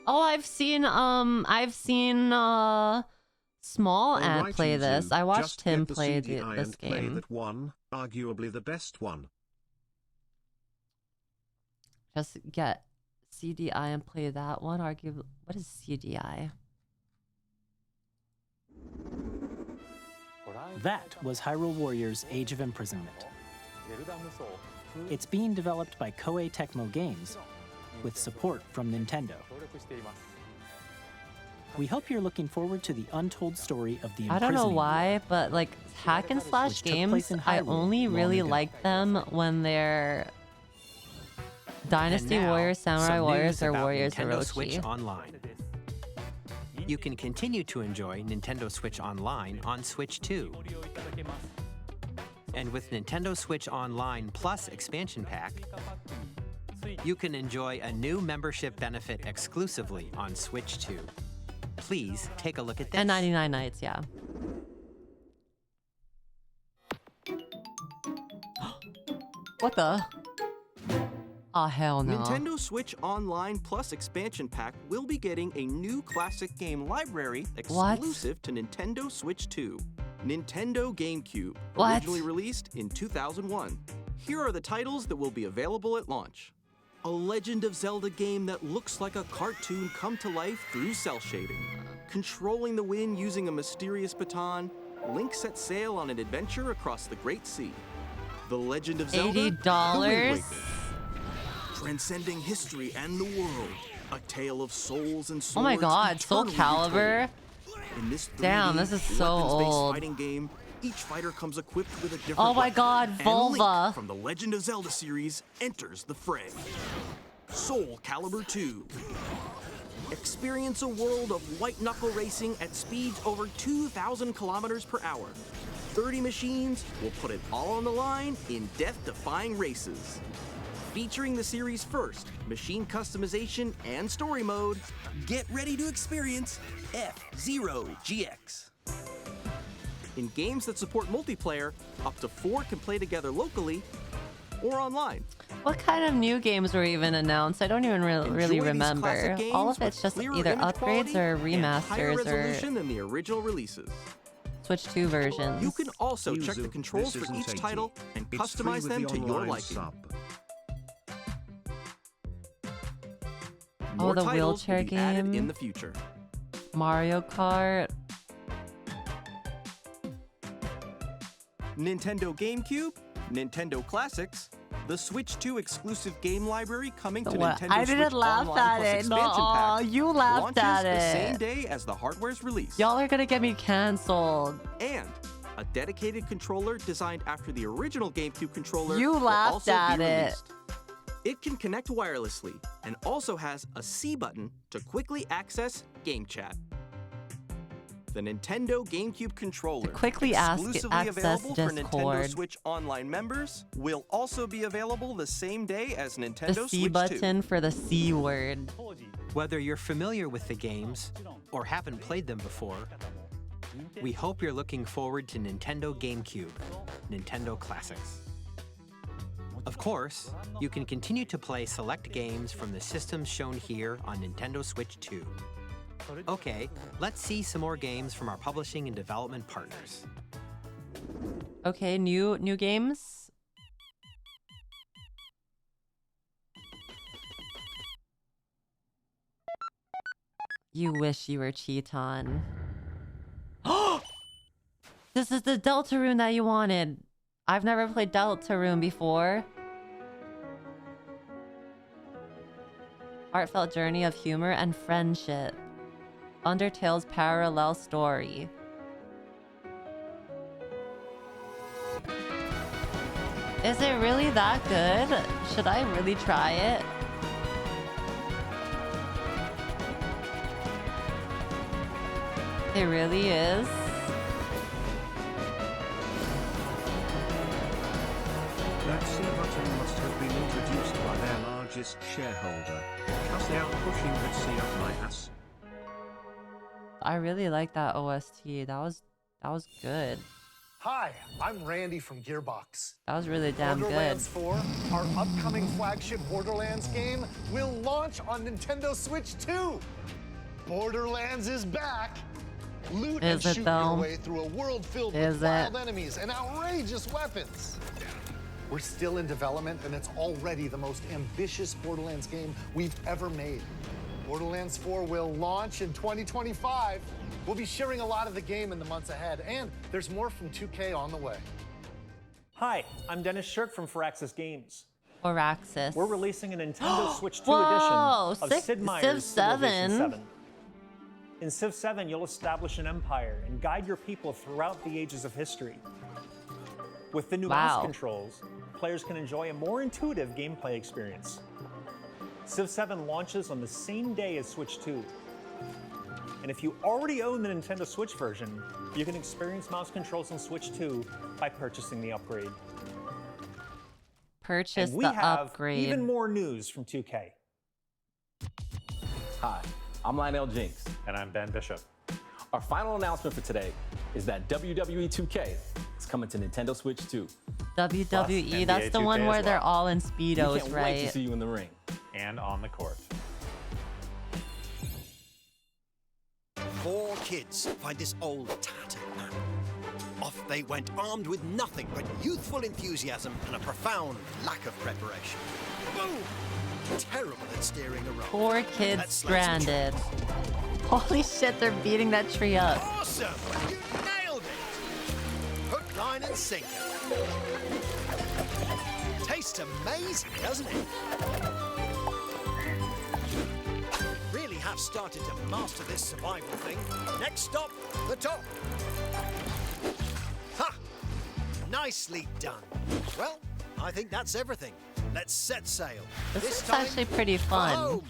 Oh, I've seen Small Ant play this. I watched him play this game. Play that one, arguably the best one. Just get CDI and play that one. Arguably, what is CDI? That was Hyrule Warriors Age of Imprisonment. It's being developed by Koei Tecmo Games with support from Nintendo. We hope you're looking forward to the untold story of the I don't know imprisoning why, but like hack and slash games, I only really like them when they're Dynasty Warriors, Samurai Warriors, or Warriors Nintendo Switch Orochi. Online. You can continue to enjoy Nintendo Switch Online on Switch 2. And with Nintendo Switch Online Plus expansion pack, you can enjoy a new membership benefit exclusively on Switch 2. Please take a look at this. And 99 Nights, yeah. What the? Oh, hell no. Nintendo Switch Online Plus expansion pack will be getting a new classic game library exclusive to Nintendo Switch 2. Nintendo GameCube, originally released in 2001. Here are the titles that will be available at launch. A Legend of Zelda game that looks like a cartoon come to life through cell shading. Controlling the wind using a mysterious baton, Link sets sail on an adventure across the Great Sea. The Legend of Zelda, $80? transcending history and the world. A tale of souls and swords. Oh my god, Soul eternally Calibur? retold. In this 3D, Damn, this is so weapons-based old. fighting game, each fighter comes equipped with a different Oh my weapon. god, And Volva. Link from the Legend of Zelda series enters the fray. Soul Calibur 2. Experience a world of white-knuckle racing at speeds over 2,000 kilometers per hour. 30 machines will put it all on the line in death-defying races. Featuring the series' first machine customization and story mode, get ready to experience F-Zero GX. In games that support multiplayer, up to 4 can play together locally or online. What kind of new games were even announced? I don't even really Enjoy these remember. classic games All of with it's just clearer either image upgrades quality or and higher remasters resolution or than the original releases. Switch 2 versions. You can also check the Yuzu, controls this for isn't each 80. title and It's free customize with them the to your online liking. sub. Oh, More the titles will wheelchair be added game. in the future. Mario Kart. Nintendo GameCube, Nintendo Classics, the Switch 2 exclusive game library coming to What? Nintendo I Switch didn't laugh Online at Plus it. expansion No, pack. you laughed launches at the it. same day as the hardware's release. Y'all are gonna get me canceled. And a dedicated controller designed after the original GameCube controller You will laughed also at be it. released. It can connect wirelessly and also has a C button to quickly access Game Chat. The Nintendo GameCube controller, quickly exclusively access available for Nintendo Discord. Switch Online members, will also be available the same day as Nintendo The C Switch 2. button for the C word. Whether you're familiar with the games or haven't played them before, we hope you're looking forward to Nintendo GameCube, Nintendo Classics. Of course, you can continue to play select games from the systems shown here on Nintendo Switch 2. Okay, let's see some more games from our publishing and development partners. Okay, new games. You wish you were Cheaton. This is the Deltarune that you wanted. I've never played Deltarune before. Heartfelt journey of humor and friendship. Undertale's parallel story. Is it really that good? Should I really try it? It really is. That C button must have been introduced by their largest shareholder, because they are pushing that C up my ass. I really like that OST. That was good. Hi, I'm Randy from Gearbox. That was really damn good. Borderlands 4, our upcoming flagship Borderlands game, will launch on Nintendo Switch 2. Borderlands is back. Loot and shoot your way through a world filled with wild enemies and outrageous weapons. We're still in development, and it's already the most ambitious Borderlands game we've ever made. Borderlands 4 will launch in 2025. We'll be sharing a lot of the game in the months ahead, and there's more from 2K on the way. Hi, I'm Dennis Shirk from Firaxis Games. Firaxis. We're releasing a Nintendo Switch 2 edition of Sid Meier's Civilization 7. In Civ 7, you'll establish an empire and guide your people throughout the ages of history. With the new mouse controls, players can enjoy a more intuitive gameplay experience. Civ 7 launches on the same day as Switch 2. And if you already own the Nintendo Switch version, you can experience mouse controls on Switch 2 by purchasing the upgrade. Purchase and we the have upgrade. Even more news from 2K. Hi, I'm Lionel Jinks. And I'm Ben Bishop. Our final announcement for today is that WWE 2K is coming to Nintendo Switch 2. WWE, that's the one where they're all in Speedos, we can't right? wait to see you in the ring. And on the court. 4 kids find this old tattered map. Off they went armed with nothing but youthful enthusiasm and a profound lack of preparation. Boom! Terrible at steering a roll. 4 kids stranded. Holy shit, they're beating that tree up. Awesome! You nailed it! Hook, line, and sinker. Tastes amazing, doesn't it? Really have started to master this survival thing. Next stop, the top. Ha! Nicely done. Well, I think that's everything. Let's set sail. This is actually pretty fun. Home.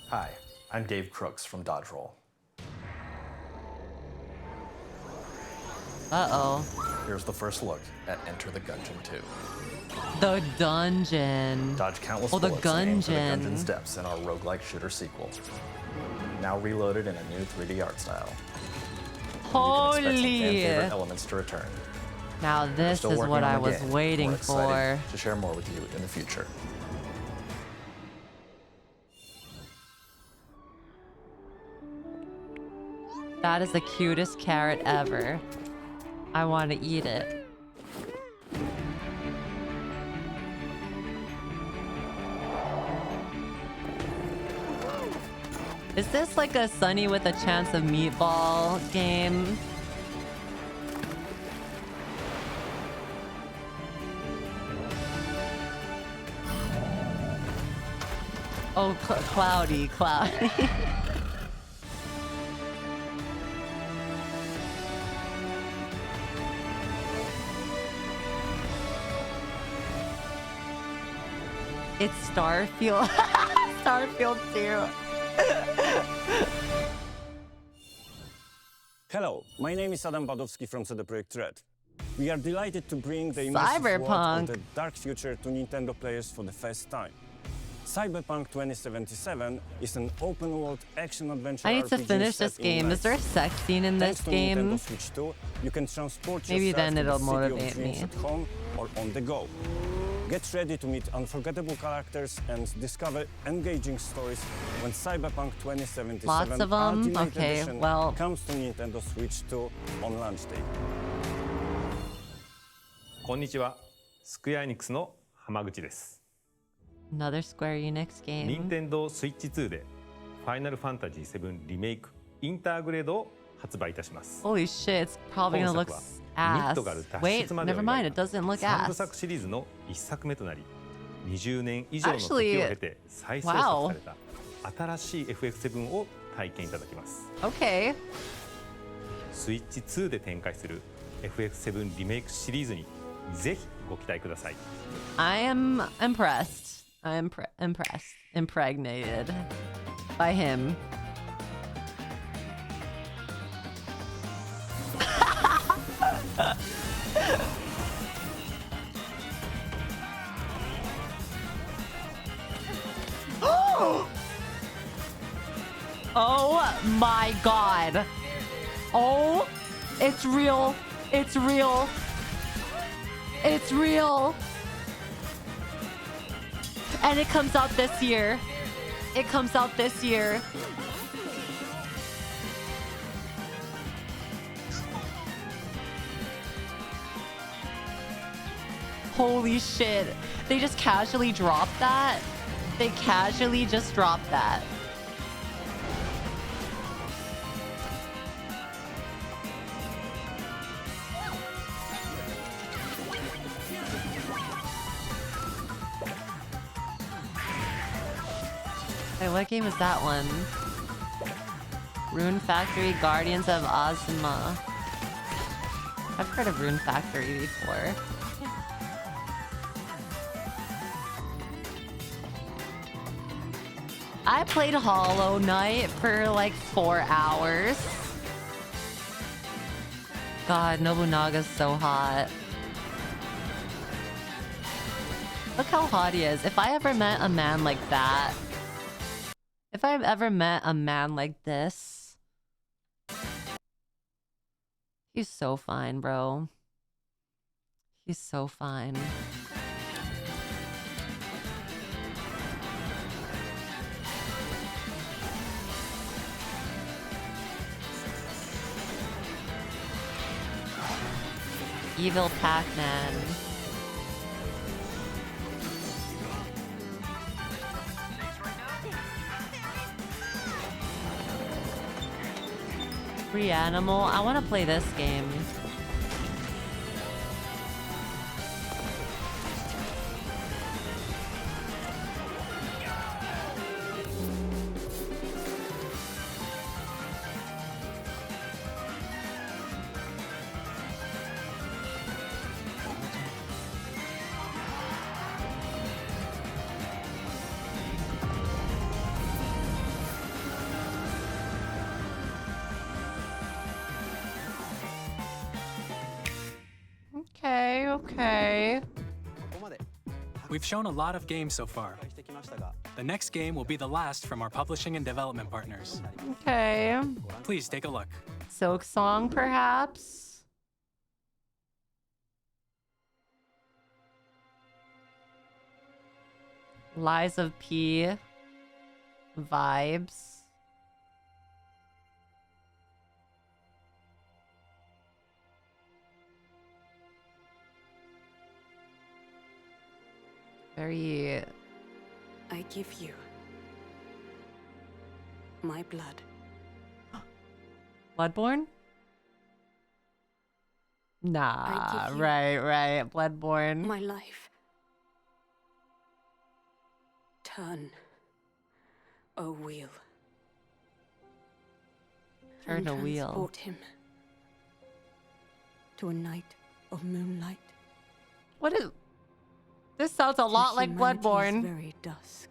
Hi, I'm Dave Crooks from Dodge Roll. Uh-oh. Here's the first look at Enter the Gungeon 2. The dungeon. Dodge countless the bullets and aim for the gungeon. dungeon's depths in our roguelike shooter sequel. Now reloaded in a new 3D art style. Holy! You can expect some fan-favorite elements to return. Now We're this still is working what on I the was game. waiting We're excited for. to share more with you in the future. That is the cutest carrot ever. I want to eat it. Is this like a Sunny with a Chance of Meatball game? Oh, cloudy. It's Starfield. Starfield 2. Hello, my name is Adam Badowski from CD Projekt Red. We are delighted to bring the immersive world Cyberpunk. of the dark future to Nintendo players for the first time. Cyberpunk 2077 is an open-world action-adventure I need to RPG finish set this in game. Is there a sex scene in this Thanks to game? Nintendo Switch 2, you can transport Maybe yourself then to it'll the city of motivate dreams me. at home or on the go. Get ready to meet unforgettable characters and discover engaging stories when Cyberpunk 2077 Lots of them? Ultimate Okay, Edition well. comes to Nintendo Switch 2 on launch day. こんにちは、スクエアエニックスの浜口です。 Another Square Enix game. 任天堂スイッチ2でファイナルファンタジー7リメイクインターグレードを発売いたします。 Holy shit, it's probably gonna look ass. Wait, never mind, it doesn't look 3部 ass. 作シリーズの1作目となり、20年以上の時を経て再創作された新しい FF7 を体験いただきます。Okay. スイッチ2で展開する FF7 リメイクシリーズにぜひご期待ください。I am impressed. I am impressed. Impregnated by him. Oh my god. Oh, it's real. It's real. It's real. And it comes out this year. It comes out this year. Holy shit. They just casually dropped that? They casually just dropped that. Wait, what game is that one? Rune Factory, Guardians of Ozma. I've heard of Rune Factory before. I played Hollow Knight for like 4 hours. God, Nobunaga's so hot. Look how hot he is. If I ever met a man like that, if I've ever met a man like this, he's so fine, bro. He's so fine. Evil Pac-Man. Free Animal. I want to play this game. Okay, okay. We've shown a lot of games so far. The next game will be the last from our publishing and development partners. Okay. Please take a look. Silk Song, perhaps? Lies of P. Vibes. Very... I give you my blood. Bloodborne? Nah, right. Bloodborne. My life. Turn a wheel. Turn a wheel. Transport him to a night of moonlight. What is... This sounds a lot like Bloodborne. Very dusk.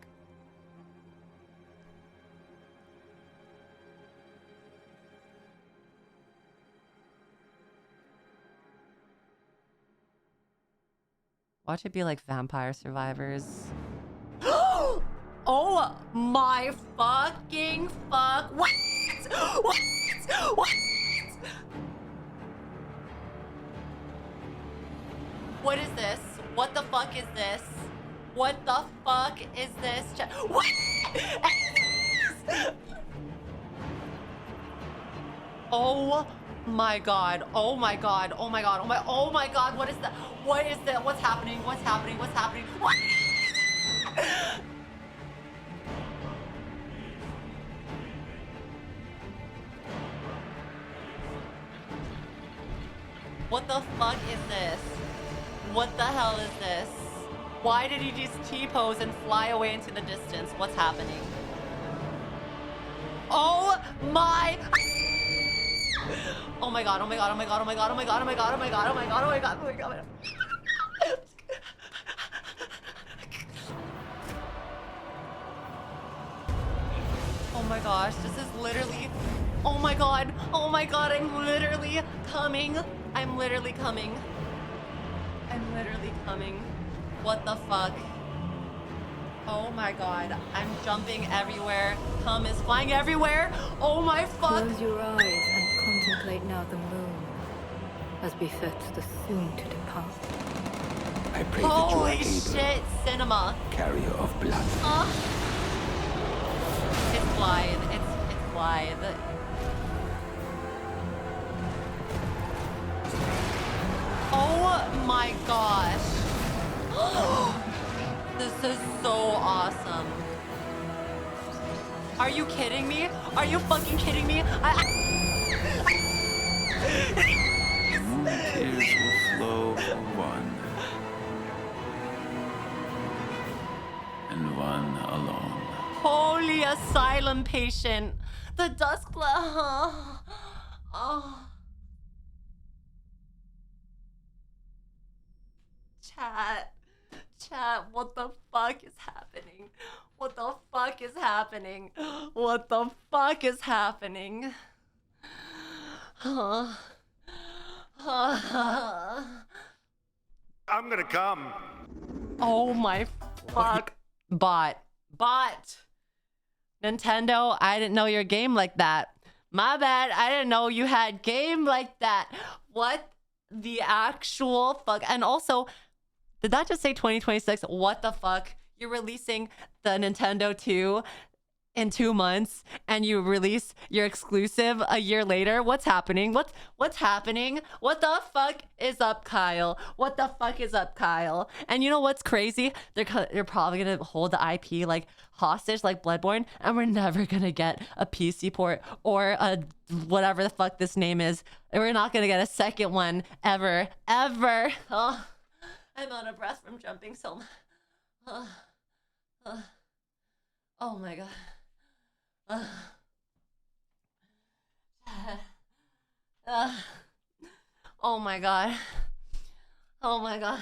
Watch it be like Vampire Survivors. Oh my fucking fuck. What? What? What? What is this? What the fuck is this? What the fuck is this? What? Oh my god. Oh my god. Oh my god. Oh my god. What is that? What is that? What's happening? What's happening? What's happening? What? What the fuck is this? What the hell is this? Why did he just T-pose and fly away into the distance? What's happening? Oh my... Oh my god, oh my god, oh my god, oh my god, oh my god, oh my god, oh my god, oh my god, oh my god, oh my god. Oh my gosh, this is literally... Oh my god, I'm literally coming. I'm literally coming. I'm literally coming. What the fuck? Oh my god, I'm jumping everywhere. Cum is flying everywhere. Oh my fuck. Close your eyes and contemplate now the moon, as befits the soon to depart. I pray that you are Holy able, shit, cinema. carrier of blood. It's Blythe. It's Blythe. Oh my gosh. This is so awesome. Are you kidding me? Are you fucking kidding me? Tears will flow for one, and one alone. Holy asylum patient. The Duskblood. Oh. Chat, what the fuck is happening? What the fuck is happening? What the fuck is happening? I'm gonna come. Oh my fuck. Bot. Nintendo, I didn't know your game like that. My bad, I didn't know you had game like that. What the actual fuck? And also, did that just say 2026? What the fuck? You're releasing the Nintendo 2 in 2 months and you release your exclusive a year later? What's happening? What's happening? What the fuck is up, Kyle? What the fuck is up, Kyle? And you know what's crazy? They're probably gonna hold the IP like hostage like Bloodborne, and we're never gonna get a PC port or a whatever the fuck this name is. And we're not gonna get a second one ever. Oh, I'm out of breath from jumping so much. Oh my god. Oh my god. Oh my god.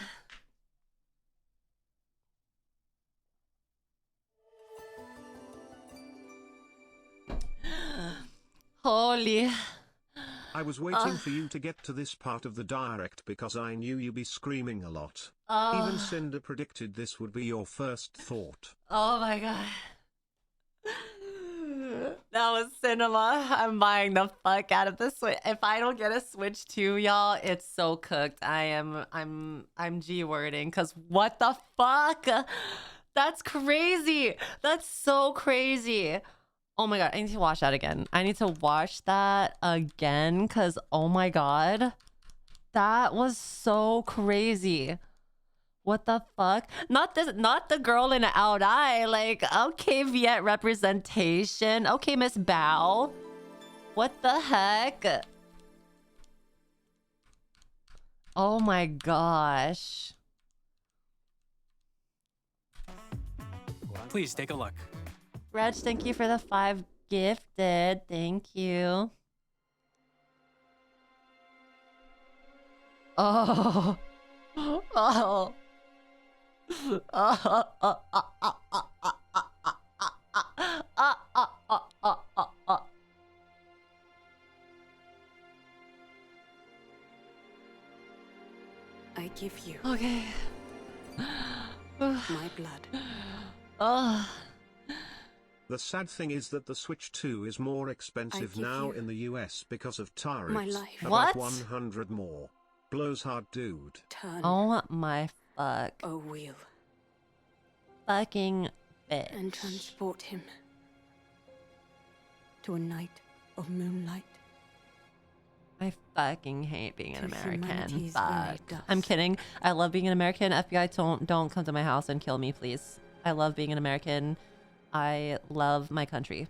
Holy. I was waiting for you to get to this part of the direct because I knew you'd be screaming a lot. Even Cinder predicted this would be your first thought. Oh my god. That was cinema. I'm buying the fuck out of this Switch. If I don't get a Switch 2, y'all, it's so cooked. I'm G-wording, cause what the fuck? That's crazy. That's so crazy. Oh my god, I need to watch that again. I need to watch that again, cause oh my god, that was so crazy. What the fuck? Not the girl in the out eye. Like, okay, Viet representation. Okay, Miss Bao. What the heck? Oh my gosh. Please take a look. Reg, thank you for the 5 gifted. Thank you. Oh. Oh. I give you okay. my blood. Oh. The sad thing is that the Switch 2 is more expensive now in the US because of tariffs. My life. About What? 100 more. Blows hard, dude. Turn. Oh my fuck. O wheel. Fucking bitch. And transport him to a night of moonlight. I fucking hate being an American. humanity's Fuck. very dust. I'm kidding. I love being an American. FBI, don't come to my house and kill me, please. I love being an American. I love my country.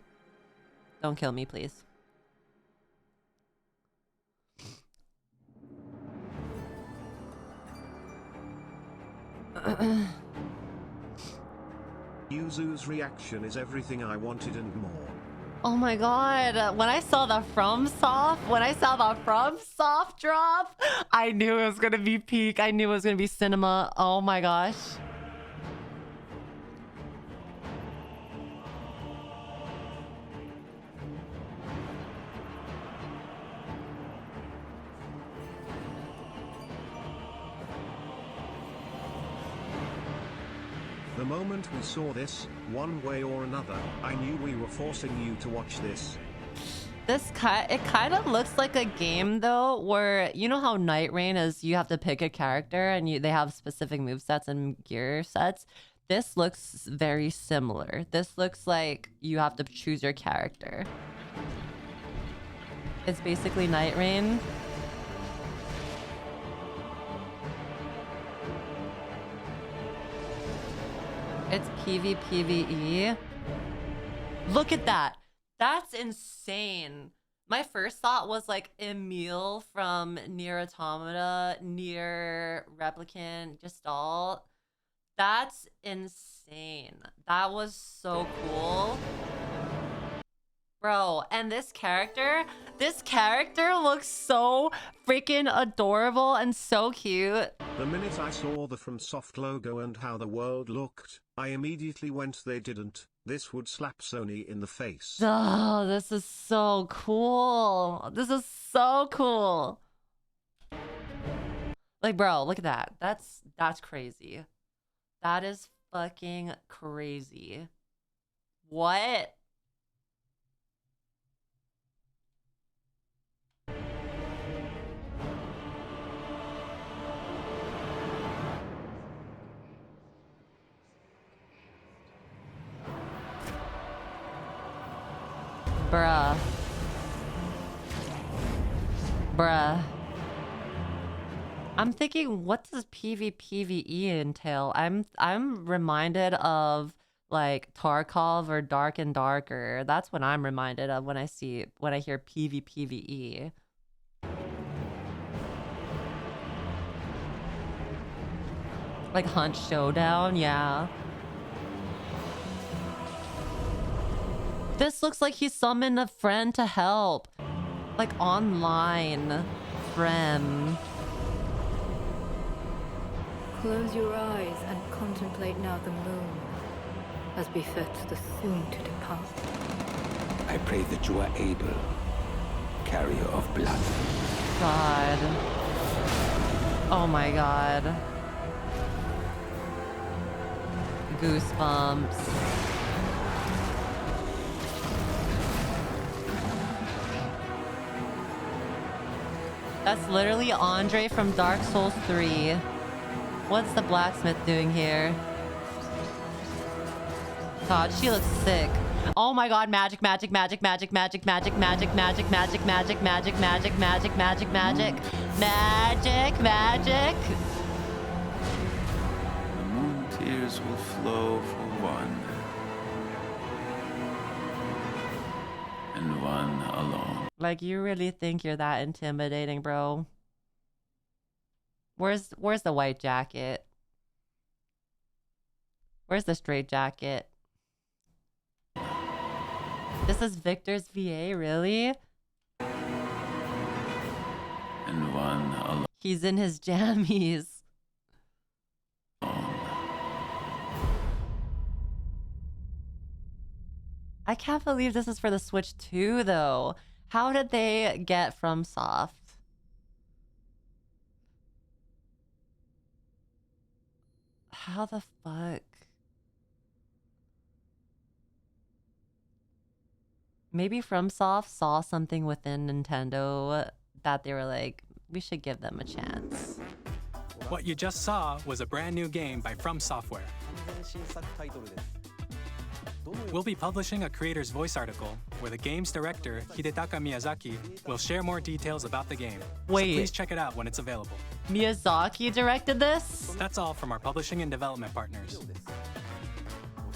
Don't kill me, please. Yuzu's reaction is everything I wanted and more. Oh my god, when I saw the FromSoft drop, I knew it was gonna be peak. I knew it was gonna be cinema. Oh my gosh. The moment we saw this, one way or another, I knew we were forcing you to watch this. It kind of looks like a game though, where you know how Night Rain is, you have to pick a character and they have specific movesets and gear sets. This looks very similar. This looks like you have to choose your character. It's basically Night Rain. It's PvPvE. Look at that. That's insane. My first thought was like Emil from Nier Automata, Nier Replicant, Gestalt. That's insane. That was so cool. Bro, and this character looks so freaking adorable and so cute. The minute I saw the FromSoft logo and how the world looked, I immediately went, they didn't. This would slap Sony in the face. Oh, this is so cool. This is so cool. Like, bro, look at that. That's crazy. That is fucking crazy. What? Bruh. I'm thinking, what does PvPvE entail? I'm reminded of like Tarkov or Dark and Darker. That's what I'm reminded of when I hear PvPvE. Like Hunt Showdown, yeah. This looks like he summoned a friend to help. Like online friend. Close your eyes and contemplate now the moon, as befits the soon to depart. I pray that you are able, carrier of blood. God. Oh my god. Goosebumps. That's literally Andre from Dark Souls 3. What's the blacksmith doing here? God, she looks sick. Oh my god, magic, magic, magic, magic, magic, magic, magic, magic, magic, magic, magic, magic, magic, magic, magic, magic, magic. The moon tears will flow for one, and one alone. Like, you really think you're that intimidating, bro? Where's the white jacket? Where's the straight jacket? This is Victor's VA, really? And one alone. He's in his jammies. I can't believe this is for the Switch 2, though. How did they get FromSoft? How the fuck? Maybe FromSoft saw something within Nintendo that they were like, we should give them a chance. What you just saw was a brand new game by From Software. We'll be publishing a creator's voice article where the game's director, Hidetaka Miyazaki, will share more details about the game. Wait. So please check it out when it's available. Miyazaki directed this? That's all from our publishing and development partners.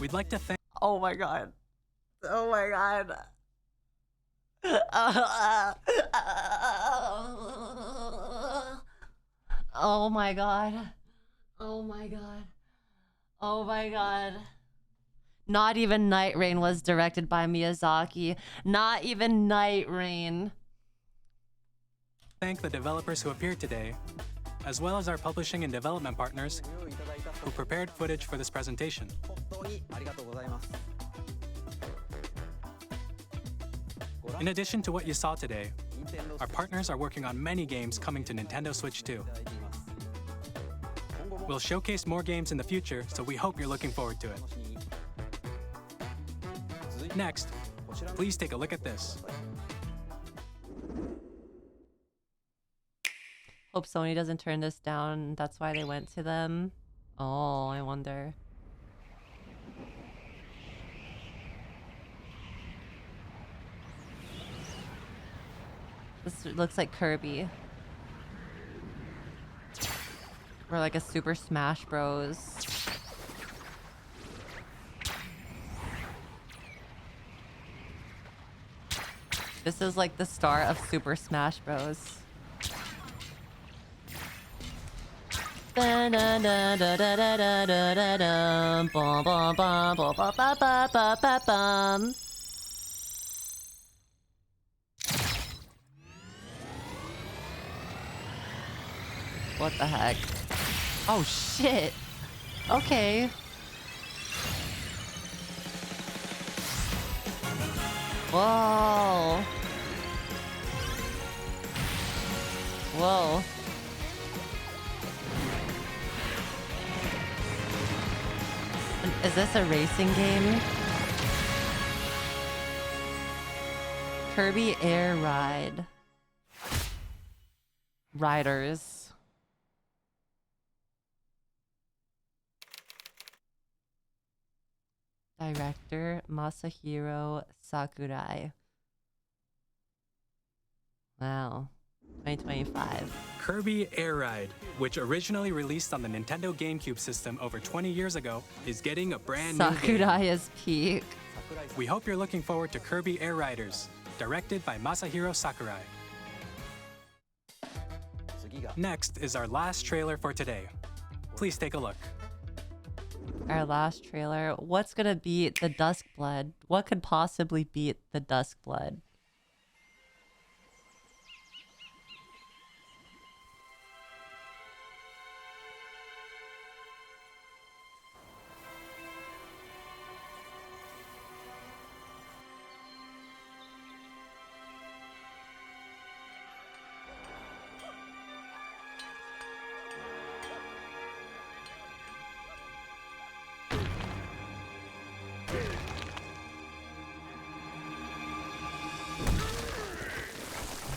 We'd like to thank... Oh my god. Oh my god. Oh my god. Oh my god. Oh my god. Not even Night Rain was directed by Miyazaki. Not even Night Rain. Thank the developers who appeared today, as well as our publishing and development partners who prepared footage for this presentation. In addition to what you saw today, our partners are working on many games coming to Nintendo Switch 2. We'll showcase more games in the future, so we hope you're looking forward to it. Next, please take a look at this. Hope Sony doesn't turn this down. That's why they went to them. Oh, I wonder. This looks like Kirby. Or like a Super Smash Bros. This is like the start of Super Smash Bros. What the heck? Oh shit. Okay. Whoa. Whoa. Is this a racing game? Kirby Air Ride. Riders. Director Masahiro Sakurai. Wow. 2025. Kirby Air Ride, which originally released on the Nintendo GameCube system over 20 years ago, is getting a brand new game. Sakurai is peak. We hope you're looking forward to Kirby Air Riders, directed by Masahiro Sakurai. Next is our last trailer for today. Please take a look. Our last trailer. What's gonna beat the Duskblood? What could possibly beat the Duskblood?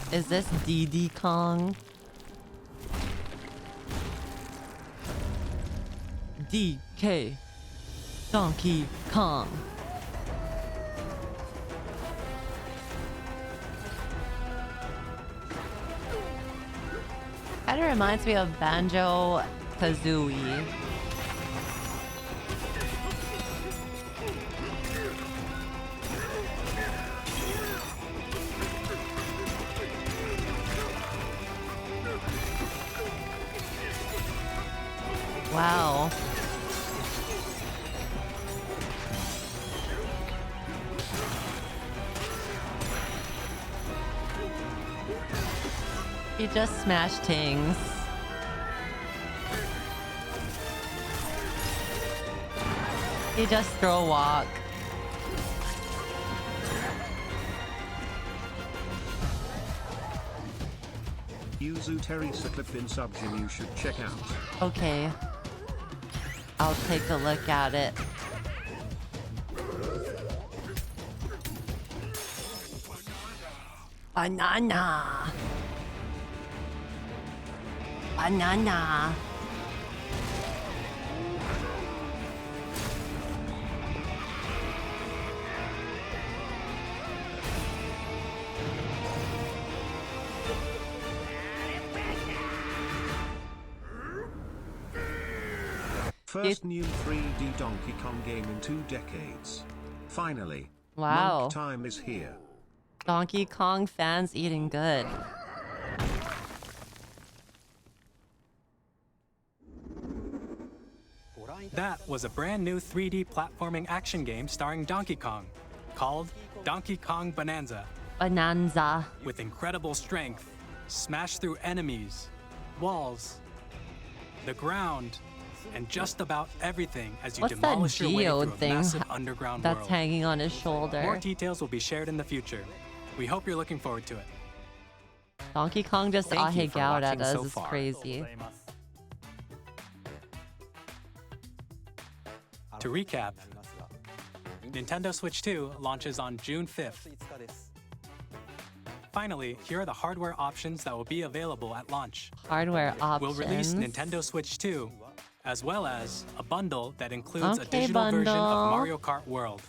Is this DD Kong? DK Donkey Kong. Kind of reminds me of Banjo-Kazooie. Wow. He just smashed things. He just throw a walk. Yuzu Teresa clip in subgym you should check out. Okay. I'll take a look at it. Banana. Banana. First new 3D Donkey Kong game in 2 decades. Finally. Wow. Monk time is here. Donkey Kong fans eating good. That was a brand new 3D platforming action game starring Donkey Kong, called Donkey Kong Bonanza. Bonanza. With incredible strength, smash through enemies, walls, the ground, and just about everything as you What's demolish that your way geode through a thing massive underground that's world. hanging on his shoulder? More details will be shared in the future. We hope you're looking forward to it. Donkey Kong just Thank you for out at watching us. so It's far. crazy. To recap, Nintendo Switch 2 launches on June 5th. Finally, here are the hardware options that will be available at launch. Hardware options. We'll release Nintendo Switch 2, as well as a bundle that includes a Okay, digital version bundle. of Mario Kart World.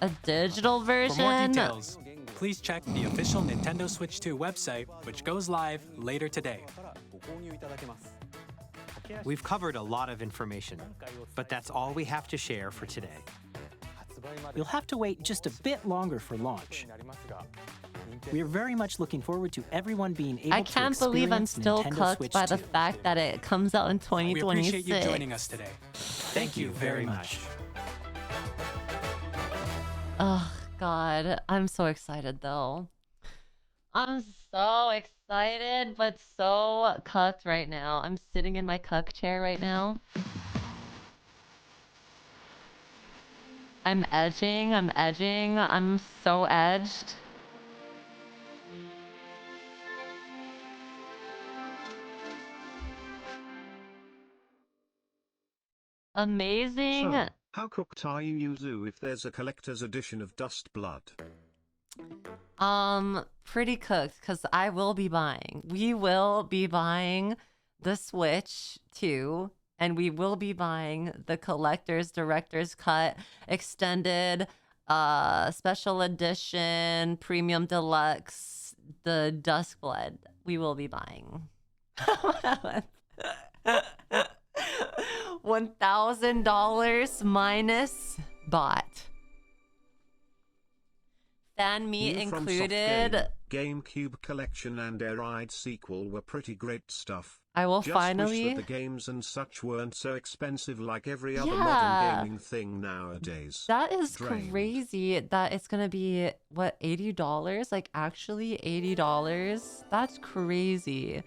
A digital version? For more details, please check the official Nintendo Switch 2 website, which goes live later today. We've covered a lot of information, but that's all we have to share for today. You'll have to wait just a bit longer for launch. We are very much looking forward to everyone being able to I can't believe I'm still Nintendo cooked Switch by the 2. fact that it comes out in 2026. We appreciate you joining us today. Thank you very much. Oh, God. I'm so excited, though. I'm so excited, but so cucked right now. I'm sitting in my cuck chair right now. I'm edging. I'm so edged. Amazing. So, how cooked are you, Yuzu, if there's a collector's edition of Duskblood? Pretty cooked, because I will be buying. We will be buying the Switch 2, and we will be buying the collector's director's cut, extended, special edition, premium deluxe, the Duskblood. We will be buying. $1,000 minus bot. Fan meet New from included. GameCube collection and Air Ride sequel were pretty great stuff. I will Just finally. wish that the games and such weren't so expensive like every other Yeah. modern gaming thing nowadays. That is Drained. crazy that it's gonna be what, $80? Like actually $80? That's crazy.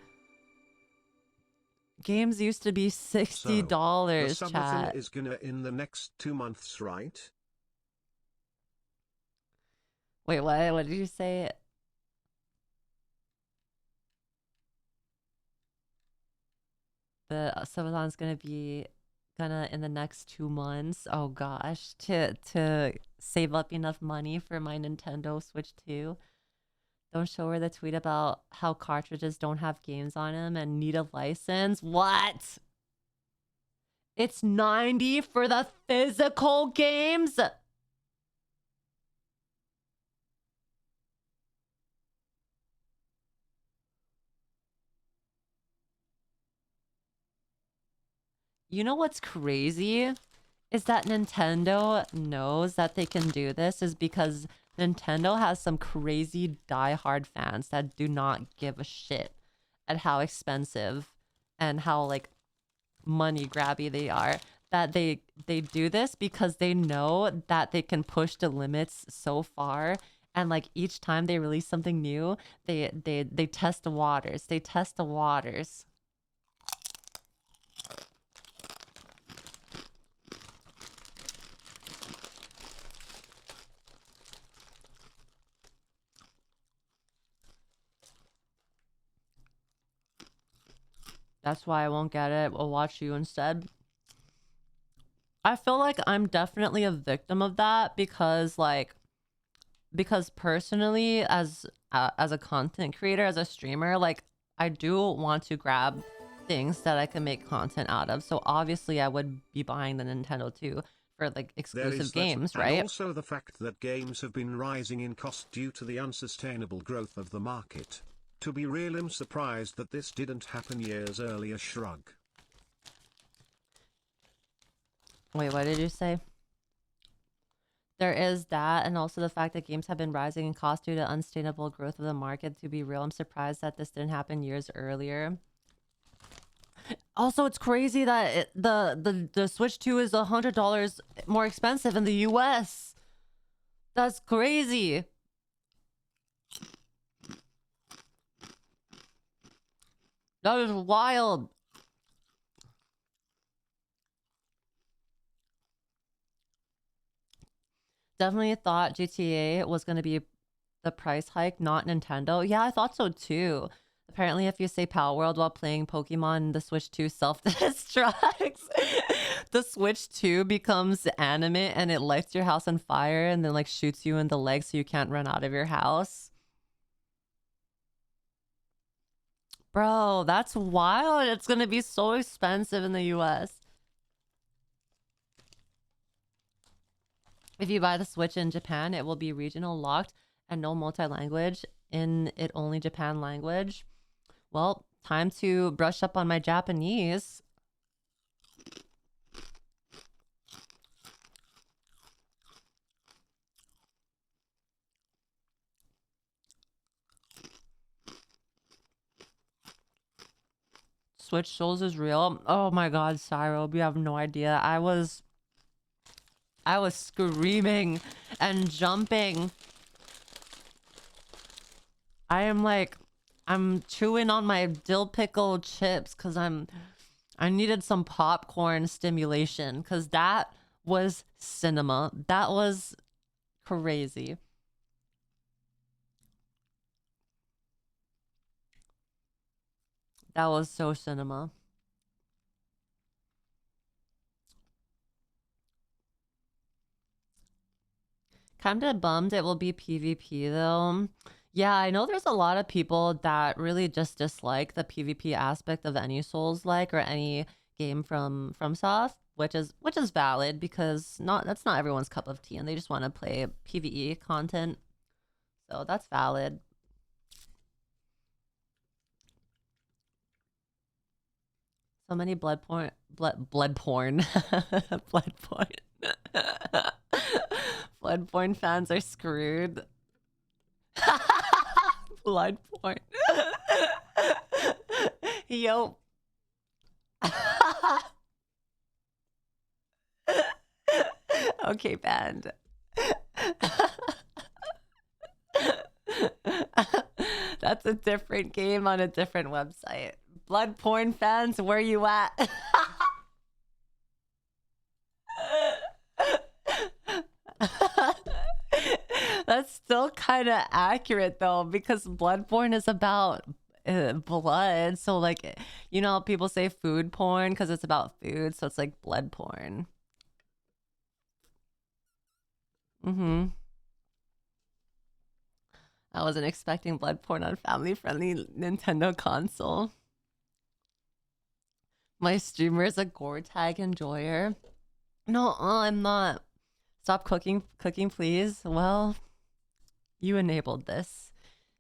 Games used to be $60, So, the chat. summer is gonna in the next 2 months, right? Wait, what? What did you say? The subathon's gonna in the next 2 months. Oh gosh, to save up enough money for my Nintendo Switch 2. Don't show her the tweet about how cartridges don't have games on them and need a license. What? It's $90 for the physical games? You know what's crazy? Is that Nintendo knows that they can do this is because Nintendo has some crazy diehard fans that do not give a shit at how expensive and how like money grabby they are. That they do this because they know that they can push the limits so far, and like each time they release something new, they test the waters. They test the waters. That's why I won't get it. We'll watch you instead. I feel like I'm definitely a victim of that because, like, because personally, as a content creator, as a streamer, like I do want to grab things that I can make content out of. So obviously I would be buying the Nintendo too for like exclusive games, right? And also the fact that games have been rising in cost due to the unsustainable growth of the market. To be real, I'm surprised that this didn't happen years earlier. Shrug. Wait, what did you say? There is that, and also the fact that games have been rising in cost due to unsustainable growth of the market. To be real, I'm surprised that this didn't happen years earlier. Also, it's crazy that the Switch 2 is $100 more expensive in the US. That's crazy. That is wild. Definitely thought GTA was going to be the price hike, not Nintendo. Yeah, I thought so too. Apparently, if you say Power World while playing Pokemon, the Switch 2 self-destructs. The Switch 2 becomes animate and it lights your house on fire and then like shoots you in the leg so you can't run out of your house. Bro, that's wild. It's going to be so expensive in the US. If you buy the Switch in Japan, it will be regional locked and no multi-language in it, only Japan language. Well, time to brush up on my Japanese. Switch Souls is real. Oh my god, Cyro, you have no idea. I was screaming and jumping. I'm chewing on my dill pickle chips because I needed some popcorn stimulation because that was cinema. That was crazy. That was so cinema. Kind of bummed it will be PvP though. Yeah, I know there's a lot of people that really just dislike the PvP aspect of any Souls-like or any game from FromSoft, which is valid because that's not everyone's cup of tea and they just want to play PvE content. So that's valid. So many blood porn blood porn fans are screwed. Blood porn. Yo. Okay, banned. That's a different game on a different website. Blood porn fans, where you at? That's still kind of accurate though, because Bloodborne is about blood. So like, you know, people say food porn because it's about food. So it's like blood porn. I wasn't expecting blood porn on family-friendly Nintendo console. My streamer is a gore tag enjoyer. No, I'm not. Stop cooking, please. Well, you enabled this.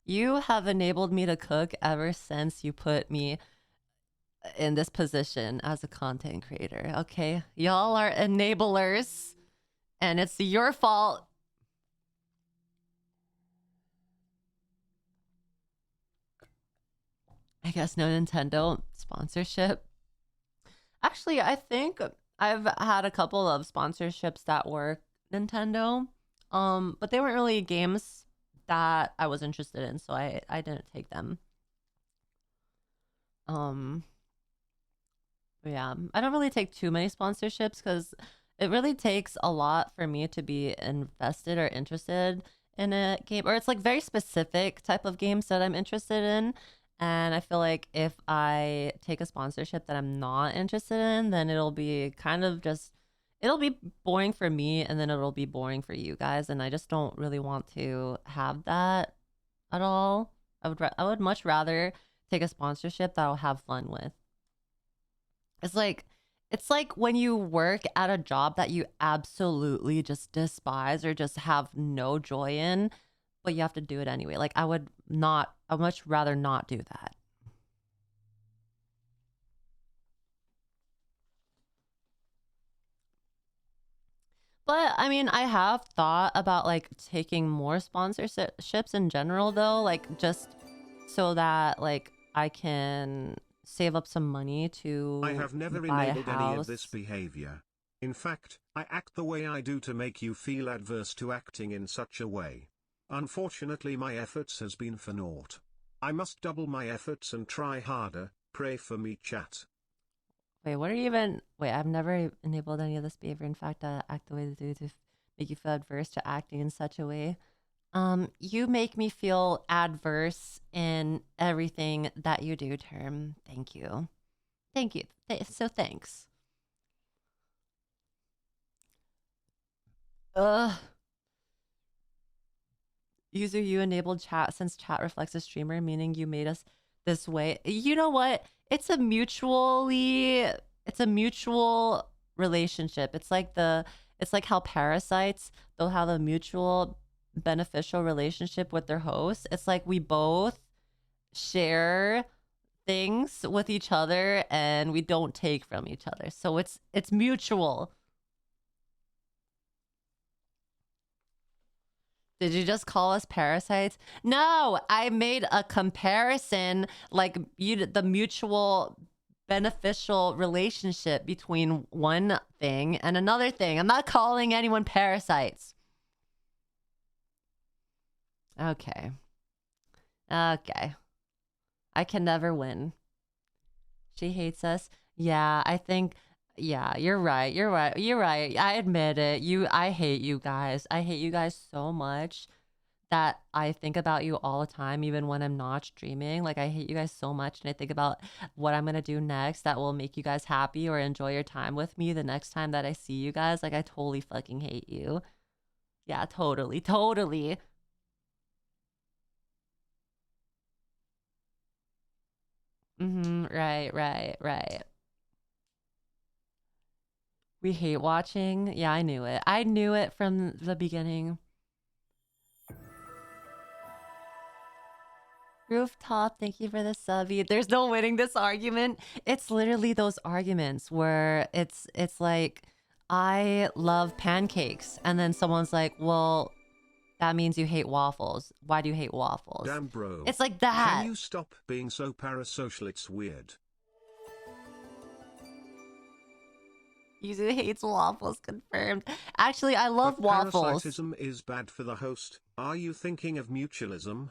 You have enabled me to cook ever since you put me in this position as a content creator. Okay, y'all are enablers, and it's your fault. I guess no Nintendo sponsorship. Actually, I think I've had a couple of sponsorships that were Nintendo, but they weren't really games that I was interested in, so I didn't take them. Yeah, I don't really take too many sponsorships because it really takes a lot for me to be invested or interested in a game, or it's like very specific type of games that I'm interested in. And I feel like if I take a sponsorship that I'm not interested in, then it'll be kind of just, it'll be boring for me, and then it'll be boring for you guys, and I just don't really want to have that at all. I would much rather take a sponsorship that I'll have fun with. It's like when you work at a job that you absolutely just despise or just have no joy in, but you have to do it anyway. Like I would much rather not do that. But I mean, I have thought about like taking more sponsorships in general though, like just so that like I can save up some money to I have never buy a enabled any of house. this behavior. In fact, I act the way I do to make you feel adverse to acting in such a way. Unfortunately, my efforts has been for naught. I must double my efforts and try harder. Pray for me, chat. Wait, what are you even... Wait, I've never enabled any of this behavior. In fact, I act the way they do to make you feel adverse to acting in such a way. You make me feel adverse in everything that you do, Term. Thank you. Thank you. So thanks. Yuzu, you enabled chat since chat reflects a streamer, meaning you made us this way. You know what? It's a mutual relationship. It's like how parasites, they'll have a mutual beneficial relationship with their hosts. It's like we both share things with each other and we don't take from each other. So it's mutual. Did you just call us parasites? No, I made a comparison, like the mutual beneficial relationship between one thing and another thing. I'm not calling anyone parasites. Okay. Okay. I can never win. She hates us. Yeah, I think... Yeah, you're right. You're right. You're right. I admit it. I hate you guys. I hate you guys so much that I think about you all the time, even when I'm not streaming. Like, I hate you guys so much, and I think about what I'm gonna do next that will make you guys happy or enjoy your time with me the next time that I see you guys. Like, I totally fucking hate you. Yeah, totally. Totally. Right, right, right. We hate watching. Yeah, I knew it. I knew it from the beginning. Rooftop, thank you for the subby. There's no winning this argument. It's literally those arguments where it's like, I love pancakes. And then someone's like, well, that means you hate waffles. Why do you hate waffles? Damn, bro. It's like that. Can you stop being so parasocial? It's weird. Yuzu hates waffles, confirmed. Actually, I love waffles. Parasitism is bad for the host. Are you thinking of mutualism?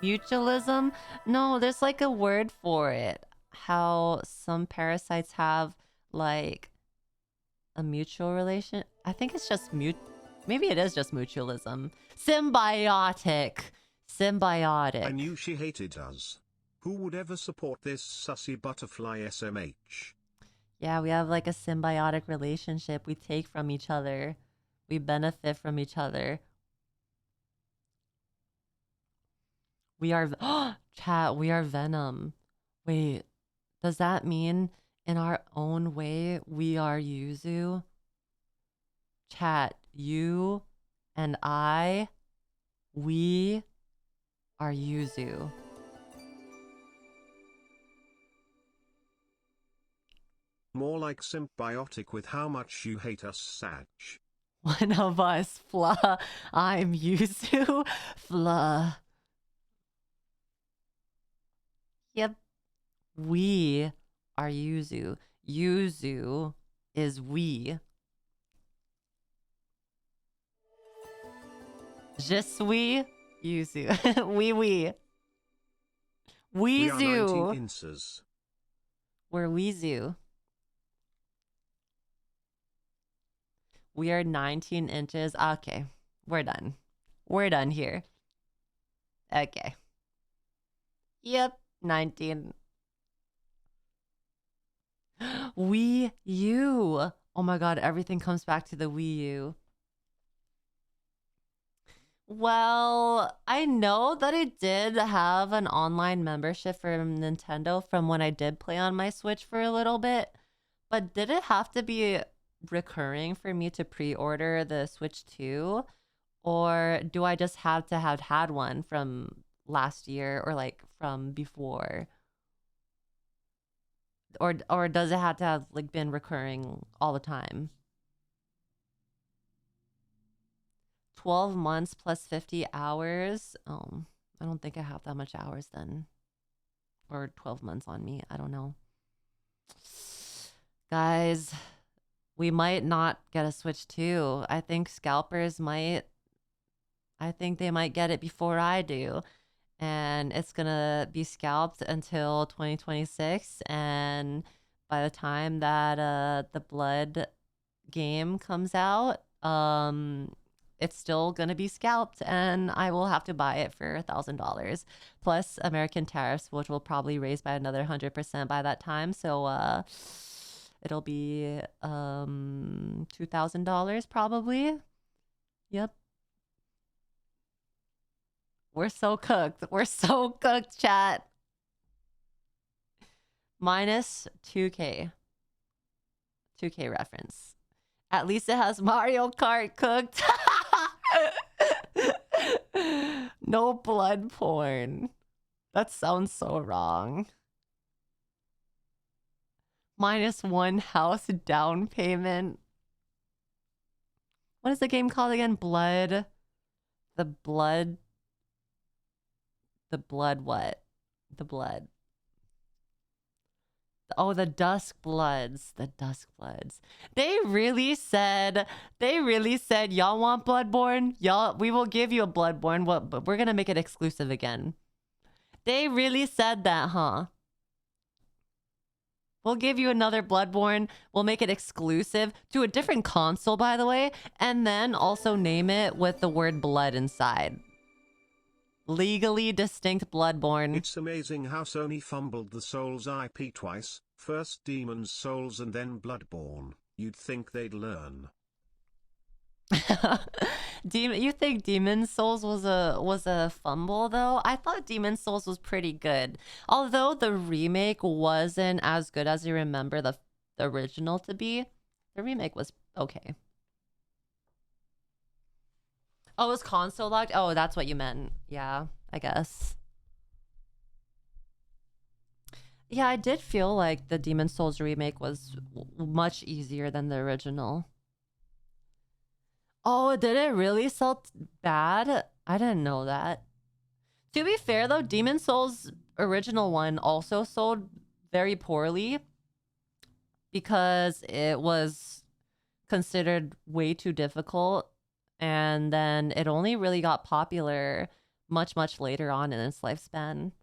Mutualism? No, there's like a word for it. How some parasites have like a mutual relation. I think it's just maybe it is just mutualism. Symbiotic. Symbiotic. I knew she hated us. Who would ever support this sussy butterfly SMH? Yeah, we have like a symbiotic relationship. We take from each other. We benefit from each other. We are... Chat, we are Venom. Wait, does that mean in our own way we are Yuzu? Chat, you and I, we are Yuzu. More like symbiotic with how much you hate us, Satch. One of us, Fla. I'm Yuzu. Fla. Yep. We are Yuzu. Yuzu is we. Je suis Yuzu. We. We are 19 inches. We're Weezu. We are 19 inches. Okay, we're done. We're done here. Okay. Yep, 19. We, you. Oh my god, everything comes back to the Wii U. Well, I know that it did have an online membership from Nintendo from when I did play on my Switch for a little bit. But did it have to be recurring for me to pre-order the Switch 2? Or do I just have to have had one from last year or like from before? Or does it have to have like been recurring all the time? 12 months plus 50 hours. I don't think I have that much hours then. Or 12 months on me. I don't know. Guys, we might not get a Switch 2. I think scalpers might. I think they might get it before I do. And it's gonna be scalped until 2026. And by the time that the Blood game comes out, it's still gonna be scalped, and I will have to buy it for $1,000 plus American tariffs, which will probably raise by another 100% by that time. So it'll be $2,000 probably. Yep. We're so cooked. We're so cooked, chat. Minus 2K. 2K reference. At least it has Mario Kart cooked. No blood porn. That sounds so wrong. -1 house down payment. What is the game called again? Blood. The blood what? The blood. Oh, the Duskbloods. The Duskbloods. They really said, y'all want Bloodborne? Y'all, we will give you a Bloodborne, but we're gonna make it exclusive again. They really said that, huh? We'll give you another Bloodborne. We'll make it exclusive to a different console, by the way, and then also name it with the word blood inside. Legally distinct Bloodborne. It's amazing how Sony fumbled the Souls IP twice. First Demon's Souls and then Bloodborne. You'd think they'd learn. You think Demon's Souls was a fumble though? I thought Demon's Souls was pretty good. Although the remake wasn't as good as you remember the original to be. The remake was okay. Oh, it was console locked? Oh, that's what you meant. Yeah, I guess. Yeah, I did feel like the Demon's Souls remake was much easier than the original. Oh, did it really sell bad? I didn't know that. To be fair, though, Demon's Souls original one also sold very poorly because it was considered way too difficult. And then it only really got popular much, much later on in its lifespan.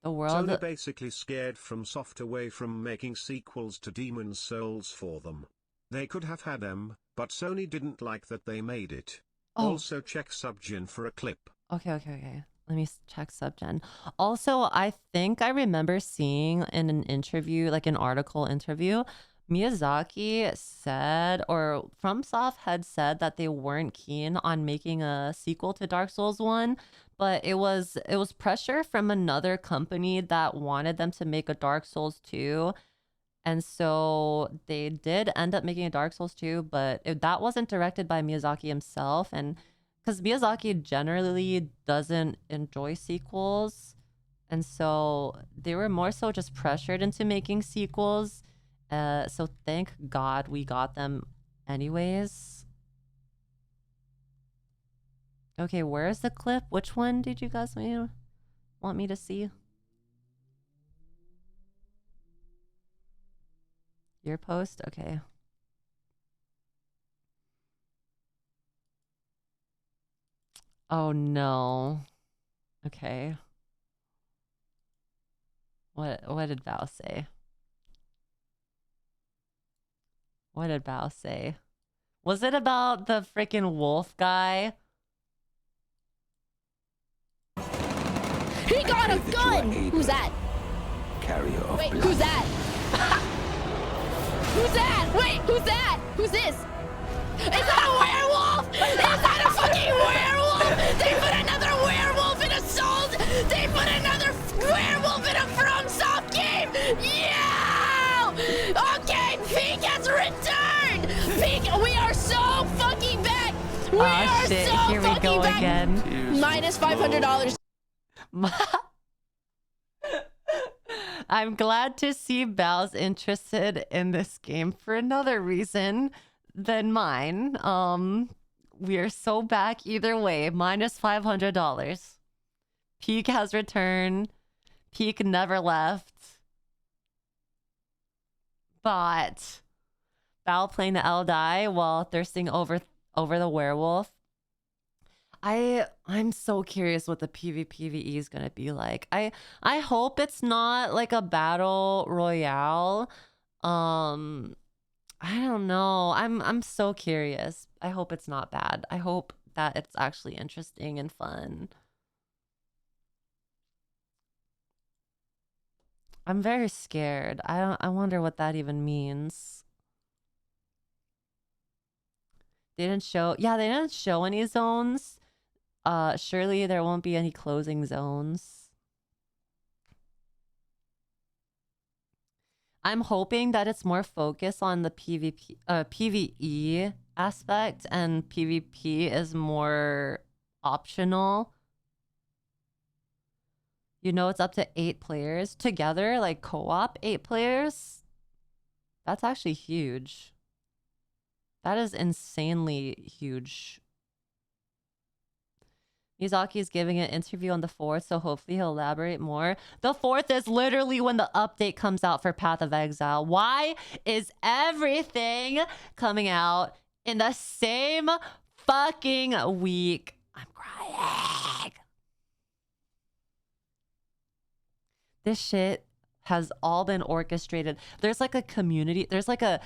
The world... Sony basically scared FromSoft away from making sequels to Demon's Souls for them. They could have had them, but Sony didn't like that they made it. Oh. Also check Subgen for a clip. Okay. Let me check Subgen. Also, I think I remember seeing in an interview, like an article interview, Miyazaki said, or FromSoft had said that they weren't keen on making a sequel to Dark Souls 1, but it was pressure from another company that wanted them to make a Dark Souls 2. And so they did end up making a Dark Souls 2, but that wasn't directed by Miyazaki himself. And because Miyazaki generally doesn't enjoy sequels. And so they were more so just pressured into making sequels. So thank God we got them anyways. Okay, where's the clip? Which one did you guys want me to see? Your post? Okay. Oh no. Okay. What did Bao say? What did Bao say? Was it about the freaking wolf guy? He got a gun! Who's that? Carrier of Wait, blood. who's that? Who's that? Wait, who's that? Who's this? Is that a werewolf? Is that a fucking werewolf? They put another werewolf in Assault! They put another werewolf in a FromSoft game! Yeah! Okay, Peak has returned! Peak, we are so fucking back! We are shit, so here we fucking go back! again. Minus $500. I'm glad to see Bal's interested in this game for another reason than mine. We are so back either way. Minus $500. Peak has returned. Peak never left. But Bal playing the Eldai while thirsting over the werewolf. I'm so curious what the PvPvE is gonna be like. I hope it's not like a battle royale. I don't know. I'm so curious. I hope it's not bad. I hope that it's actually interesting and fun. I'm very scared. I wonder what that even means. They didn't show any zones. Surely there won't be any closing zones. I'm hoping that it's more focused on the PvE aspect and PvP is more optional. You know, it's up to 8 players together, like co-op 8 players. That's actually huge. That is insanely huge. Miyazaki is giving an interview on the 4th, so hopefully he'll elaborate more. The 4th is literally when the update comes out for Path of Exile. Why is everything coming out in the same fucking week? I'm crying. This shit has all been orchestrated. There's like a community, there's like a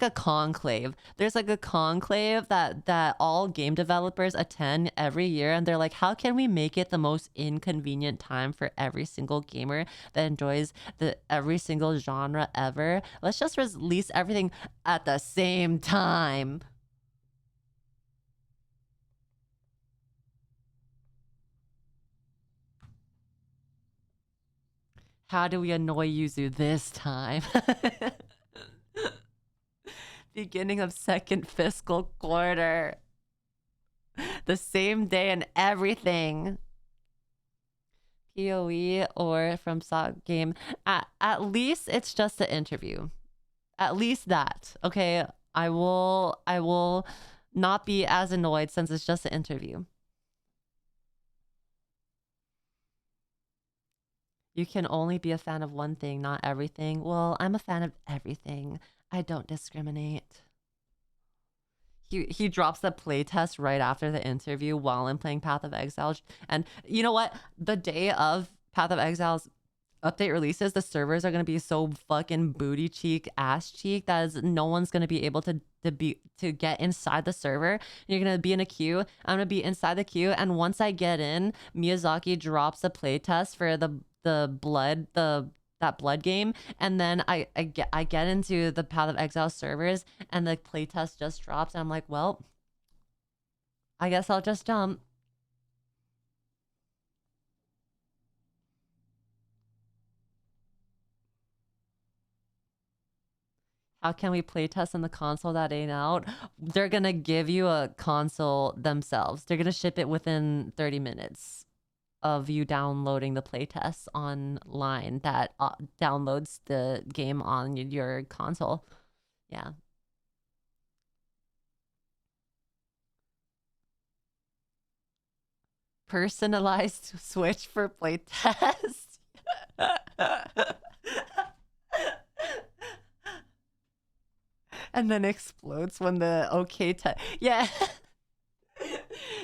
conclave. There's like a conclave that all game developers attend every year, and they're like, how can we make it the most inconvenient time for every single gamer that enjoys every single genre ever? Let's just release everything at the same time. How do we annoy Yuzu this time? Beginning of 2nd fiscal quarter. The same day and everything. PoE or from SOC game. At least it's just an interview. At least that. Okay, I will not be as annoyed since it's just an interview. You can only be a fan of one thing, not everything. Well, I'm a fan of everything. I don't discriminate. He drops the playtest right after the interview while I'm playing Path of Exile. And you know what? The day of Path of Exile's update releases, the servers are going to be so fucking booty cheek, ass cheek that is, no one's going to be able to get inside the server. You're going to be in a queue. I'm going to be inside the queue. And once I get in, Miyazaki drops a playtest for that blood game, and then I get into the Path of Exile servers and the playtest just drops, and I'm like, well, I guess I'll just jump. How can we playtest on the console that ain't out? They're gonna give you a console themselves. They're gonna ship it within 30 minutes of you downloading the playtests online that downloads the game on your console. Yeah. Personalized Switch for playtest. And then explodes when the yeah.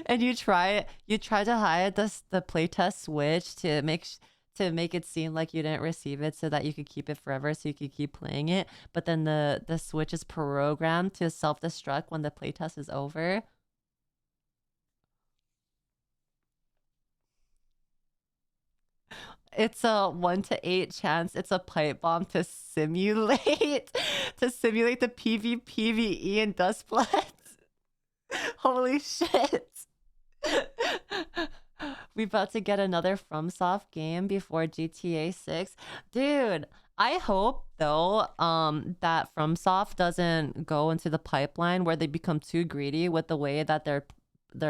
And you try to hide the playtest Switch to make it seem like you didn't receive it so that you could keep it forever, so you could keep playing it. But then the Switch is programmed to self-destruct when the playtest is over. it's a 1 to 8 chance it's a pipe bomb to simulate the PvPvE in Duskbloods. Holy shit. We about to get another FromSoft game before GTA 6. Dude, I hope though that FromSoft doesn't go into the pipeline where they become too greedy with the way that they're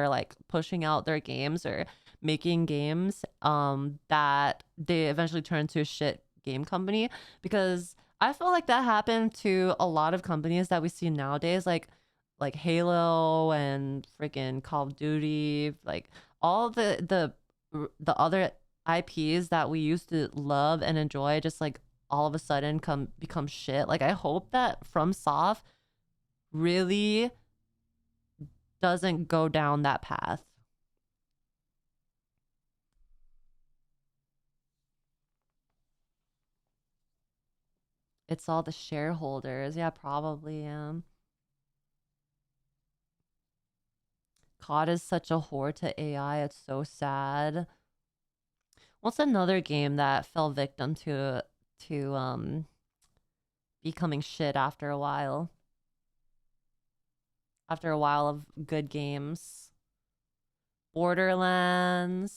like pushing out their games or making games that they eventually turn into a shit game company, because I feel like that happened to a lot of companies that we see nowadays, like Halo and freaking Call of Duty, like all the other IPs that we used to love and enjoy just like all of a sudden become shit. Like I hope that FromSoft really doesn't go down that path. It's all the shareholders. Yeah, probably. COD is such a whore to AI. It's so sad. What's another game that fell victim to becoming shit after a while? After a while of good games. Borderlands.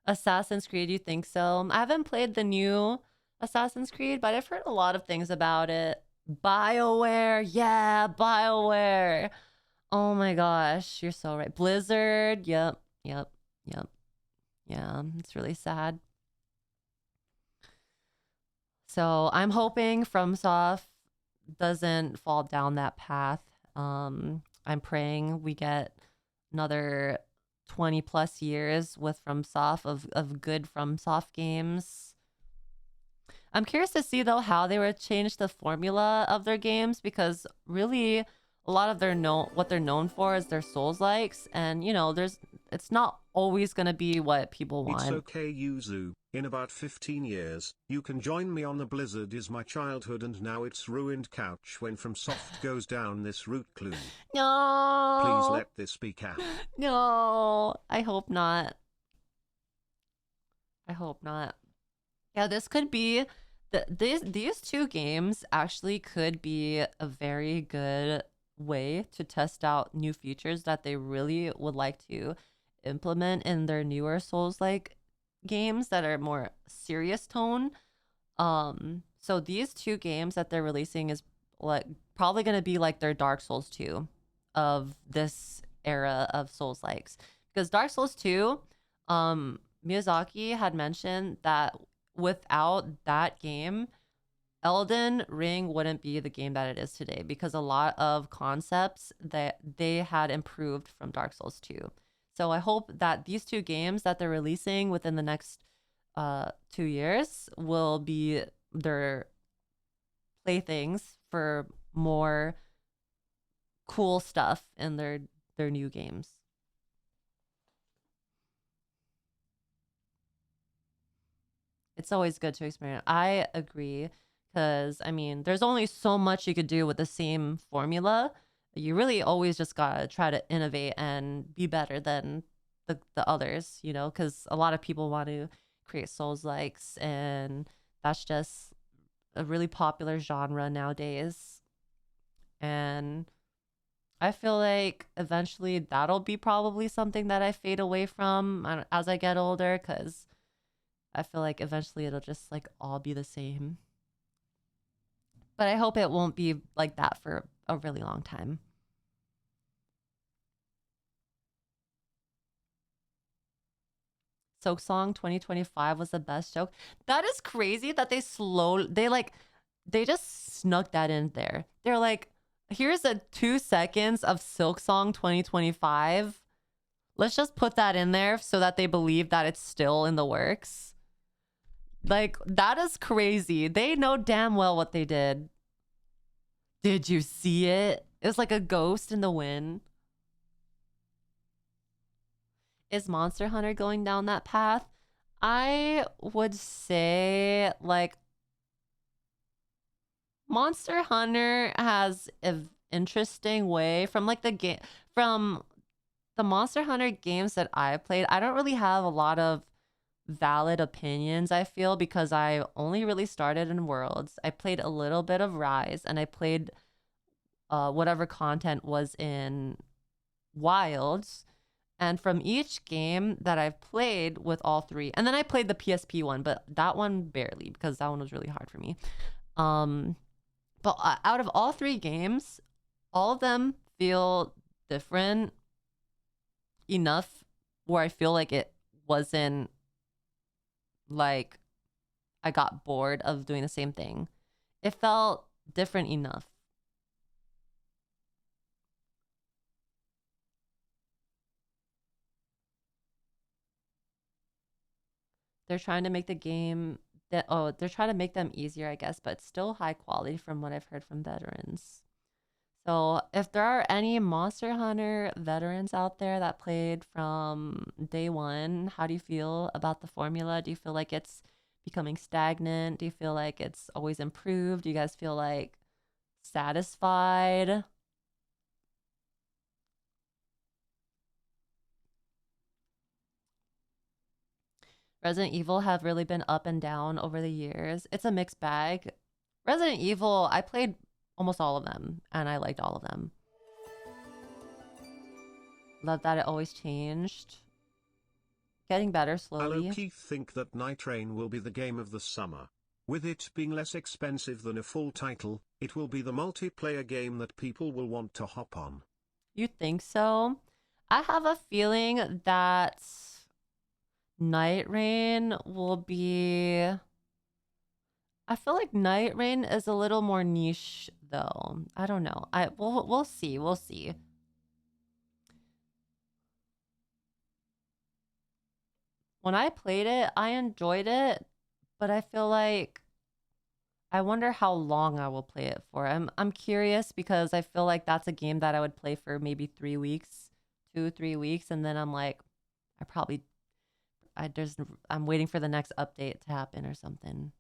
Assassin's Creed, you think so? I haven't played the new Assassin's Creed, but I've heard a lot of things about it. BioWare. Yeah, BioWare. Oh my gosh, you're so right. Blizzard. Yep. Yeah, it's really sad. So I'm hoping FromSoft doesn't fall down that path. I'm praying we get another 20 plus years with FromSoft of good FromSoft games. I'm curious to see though how they would change the formula of their games, because really a lot of what they're known for is their Souls-likes, and you know, it's not always gonna be what people want. It's okay, Yuzu. In about 15 years, you can join me on the Blizzard is my childhood and now it's ruined couch when FromSoft goes down this route clue. No. Please let this be capped. No, I hope not. I hope not. Yeah, this could be these two games actually could be a very good way to test out new features that they really would like to implement in their newer Souls-like games that are more serious tone. So these two games that they're releasing is like probably going to be like their Dark Souls 2 of this era of Souls-likes, because Dark Souls 2, Miyazaki had mentioned that without that game, Elden Ring wouldn't be the game that it is today, because a lot of concepts that they had improved from Dark Souls 2. So I hope that these two games that they're releasing within the next 2 years will be their playthings for more cool stuff in their new games. It's always good to experiment. I agree, because I mean, there's only so much you could do with the same formula. You really always just gotta try to innovate and be better than the others, you know, because a lot of people want to create Souls-likes, and that's just a really popular genre nowadays. And I feel like eventually that'll be probably something that I fade away from as I get older, because I feel like eventually it'll just like all be the same. But I hope it won't be like that for a really long time. Soak Song 2025 was the best joke. That is crazy that they just snuck that in there. They're like, here's a 2 seconds of Silk Song 2025. Let's just put that in there so that they believe that it's still in the works. Like, that is crazy. They know damn well what they did. Did you see it? It was like a ghost in the wind. Is Monster Hunter going down that path? I would say, like, Monster Hunter has an interesting way from like the Monster Hunter games that I played. I don't really have a lot of valid opinions, I feel, because I only really started in Worlds. I played a little bit of Rise, and I played whatever content was in Wilds. And from each game that I've played with all three, and then I played the PSP one, but that one barely because that one was really hard for me. But out of all three games, all of them feel different enough where I feel like it wasn't like I got bored of doing the same thing. It felt different enough. They're trying to make the game they're trying to make them easier, I guess, but it's still high quality from what I've heard from veterans. So if there are any Monster Hunter veterans out there that played from day one, how do you feel about the formula? Do you feel like it's becoming stagnant? Do you feel like it's always improved? Do you guys feel like satisfied? Resident Evil have really been up and down over the years. It's a mixed bag. Resident Evil, I played almost all of them, and I liked all of them. Love that it always changed. Getting better slowly. I low-key think that Night Rain will be the game of the summer. With it being less expensive than a full title, it will be the multiplayer game that people will want to hop on. You think so? I have a feeling that Night Rain will be... I feel like Night Rain is a little more niche, though. I don't know. We'll see. We'll see. When I played it, I enjoyed it, but I feel like I wonder how long I will play it for. I'm curious because I feel like that's a game that I would play for maybe 3 weeks, 2-3 weeks, and then I'm like, I'm waiting for the next update to happen or something.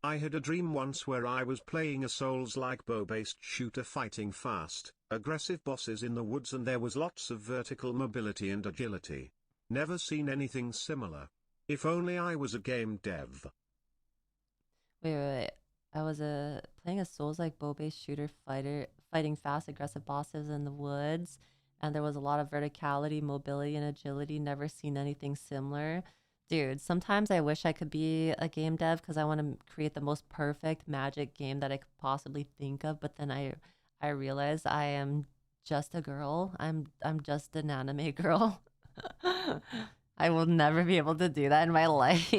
I had a dream once where I was playing a Souls-like bow-based shooter fighting fast, aggressive bosses in the woods, and there was lots of vertical mobility and agility. Never seen anything similar. If only I was a game dev. Wait. I was playing a Souls-like bow-based shooter fighting fast, aggressive bosses in the woods, and there was a lot of verticality, mobility, and agility. Never seen anything similar. Dude, sometimes I wish I could be a game dev because I want to create the most perfect magic game that I could possibly think of, but then I realize I am just a girl. I'm just an anime girl. I will never be able to do that in my life.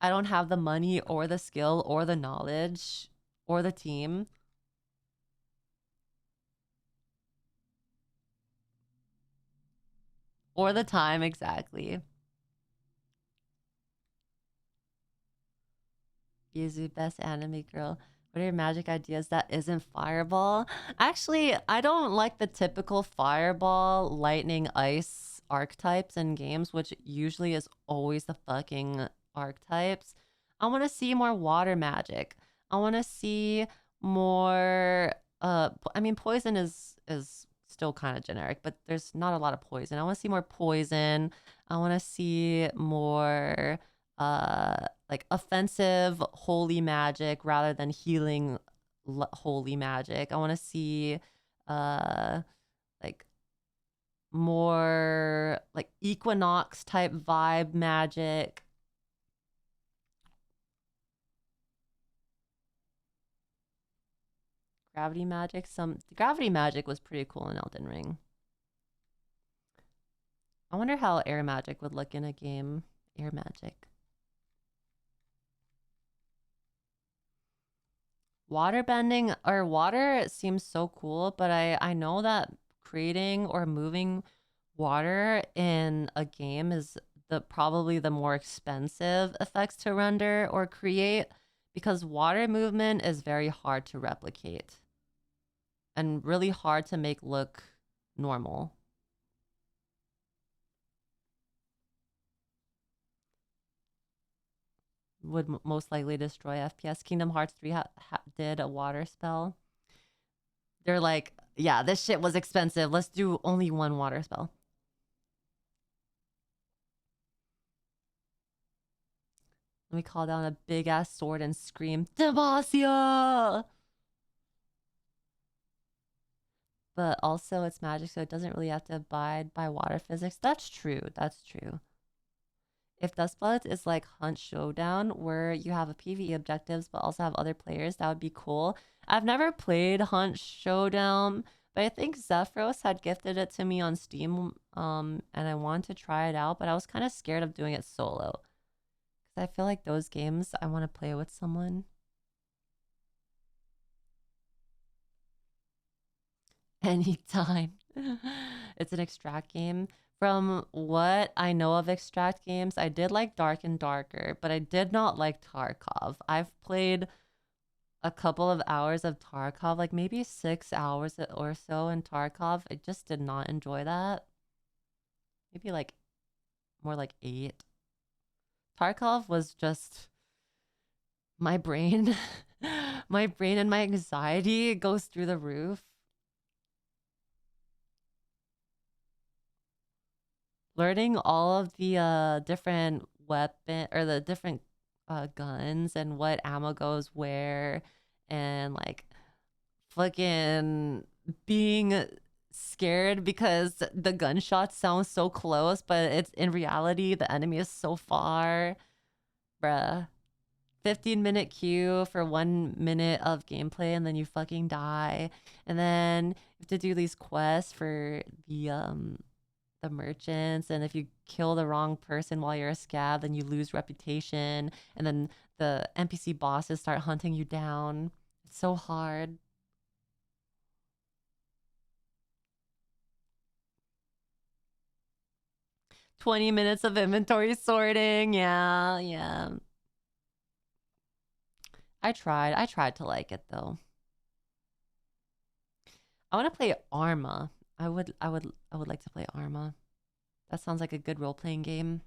I don't have the money or the skill or the knowledge or the team. Or the time, exactly. Yuzu, best anime girl. What are your magic ideas that isn't Fireball? Actually, I don't like the typical Fireball, Lightning, Ice archetypes in games, which usually is always the fucking archetypes. I want to see more water magic. I want to see more I mean, poison is still kind of generic, but there's not a lot of poison. I want to see more poison. I want to see more like offensive holy magic rather than healing holy magic. I want to see like more like equinox type vibe magic. Gravity magic. Gravity magic was pretty cool in Elden Ring. I wonder how air magic would look in a game. Air magic. Water bending or water seems so cool, but I know that creating or moving water in a game is probably the more expensive effects to render or create because water movement is very hard to replicate and really hard to make look normal. would most likely destroy FPS. Kingdom Hearts 3 did a water spell. They're like, yeah, this shit was expensive. Let's do only one water spell. Let me call down a big ass sword and scream, Demacia! But also it's magic, so it doesn't really have to abide by water physics. That's true. That's true. If Duskbloods is like Hunt Showdown, where you have a PvE objectives but also have other players, that would be cool. I've never played Hunt Showdown, but I think Zephyros had gifted it to me on Steam, and I wanted to try it out, but I was kind of scared of doing it solo. Because I feel like those games, I want to play with someone. Anytime. It's an extract game. From what I know of extract games, I did like Dark and Darker, but I did not like Tarkov. I've played a couple of hours of Tarkov, like maybe 6 hours or so in Tarkov. I just did not enjoy that. Maybe like more like 8. Tarkov was just my brain. My brain and my anxiety goes through the roof. Learning all of the different weapon or the different guns and what ammo goes where, and like fucking being scared because the gunshots sound so close, but it's in reality the enemy is so far. Bruh. 15-minute queue for 1 minute of gameplay and then you fucking die. And then you have to do these quests for the merchants, and if you kill the wrong person while you're a scab, then you lose reputation, and then the NPC bosses start hunting you down. It's so hard. "20 minutes of inventory sorting." Yeah. I tried to like it though. I want to play Arma. I would like to play Arma. That sounds like a good role-playing game.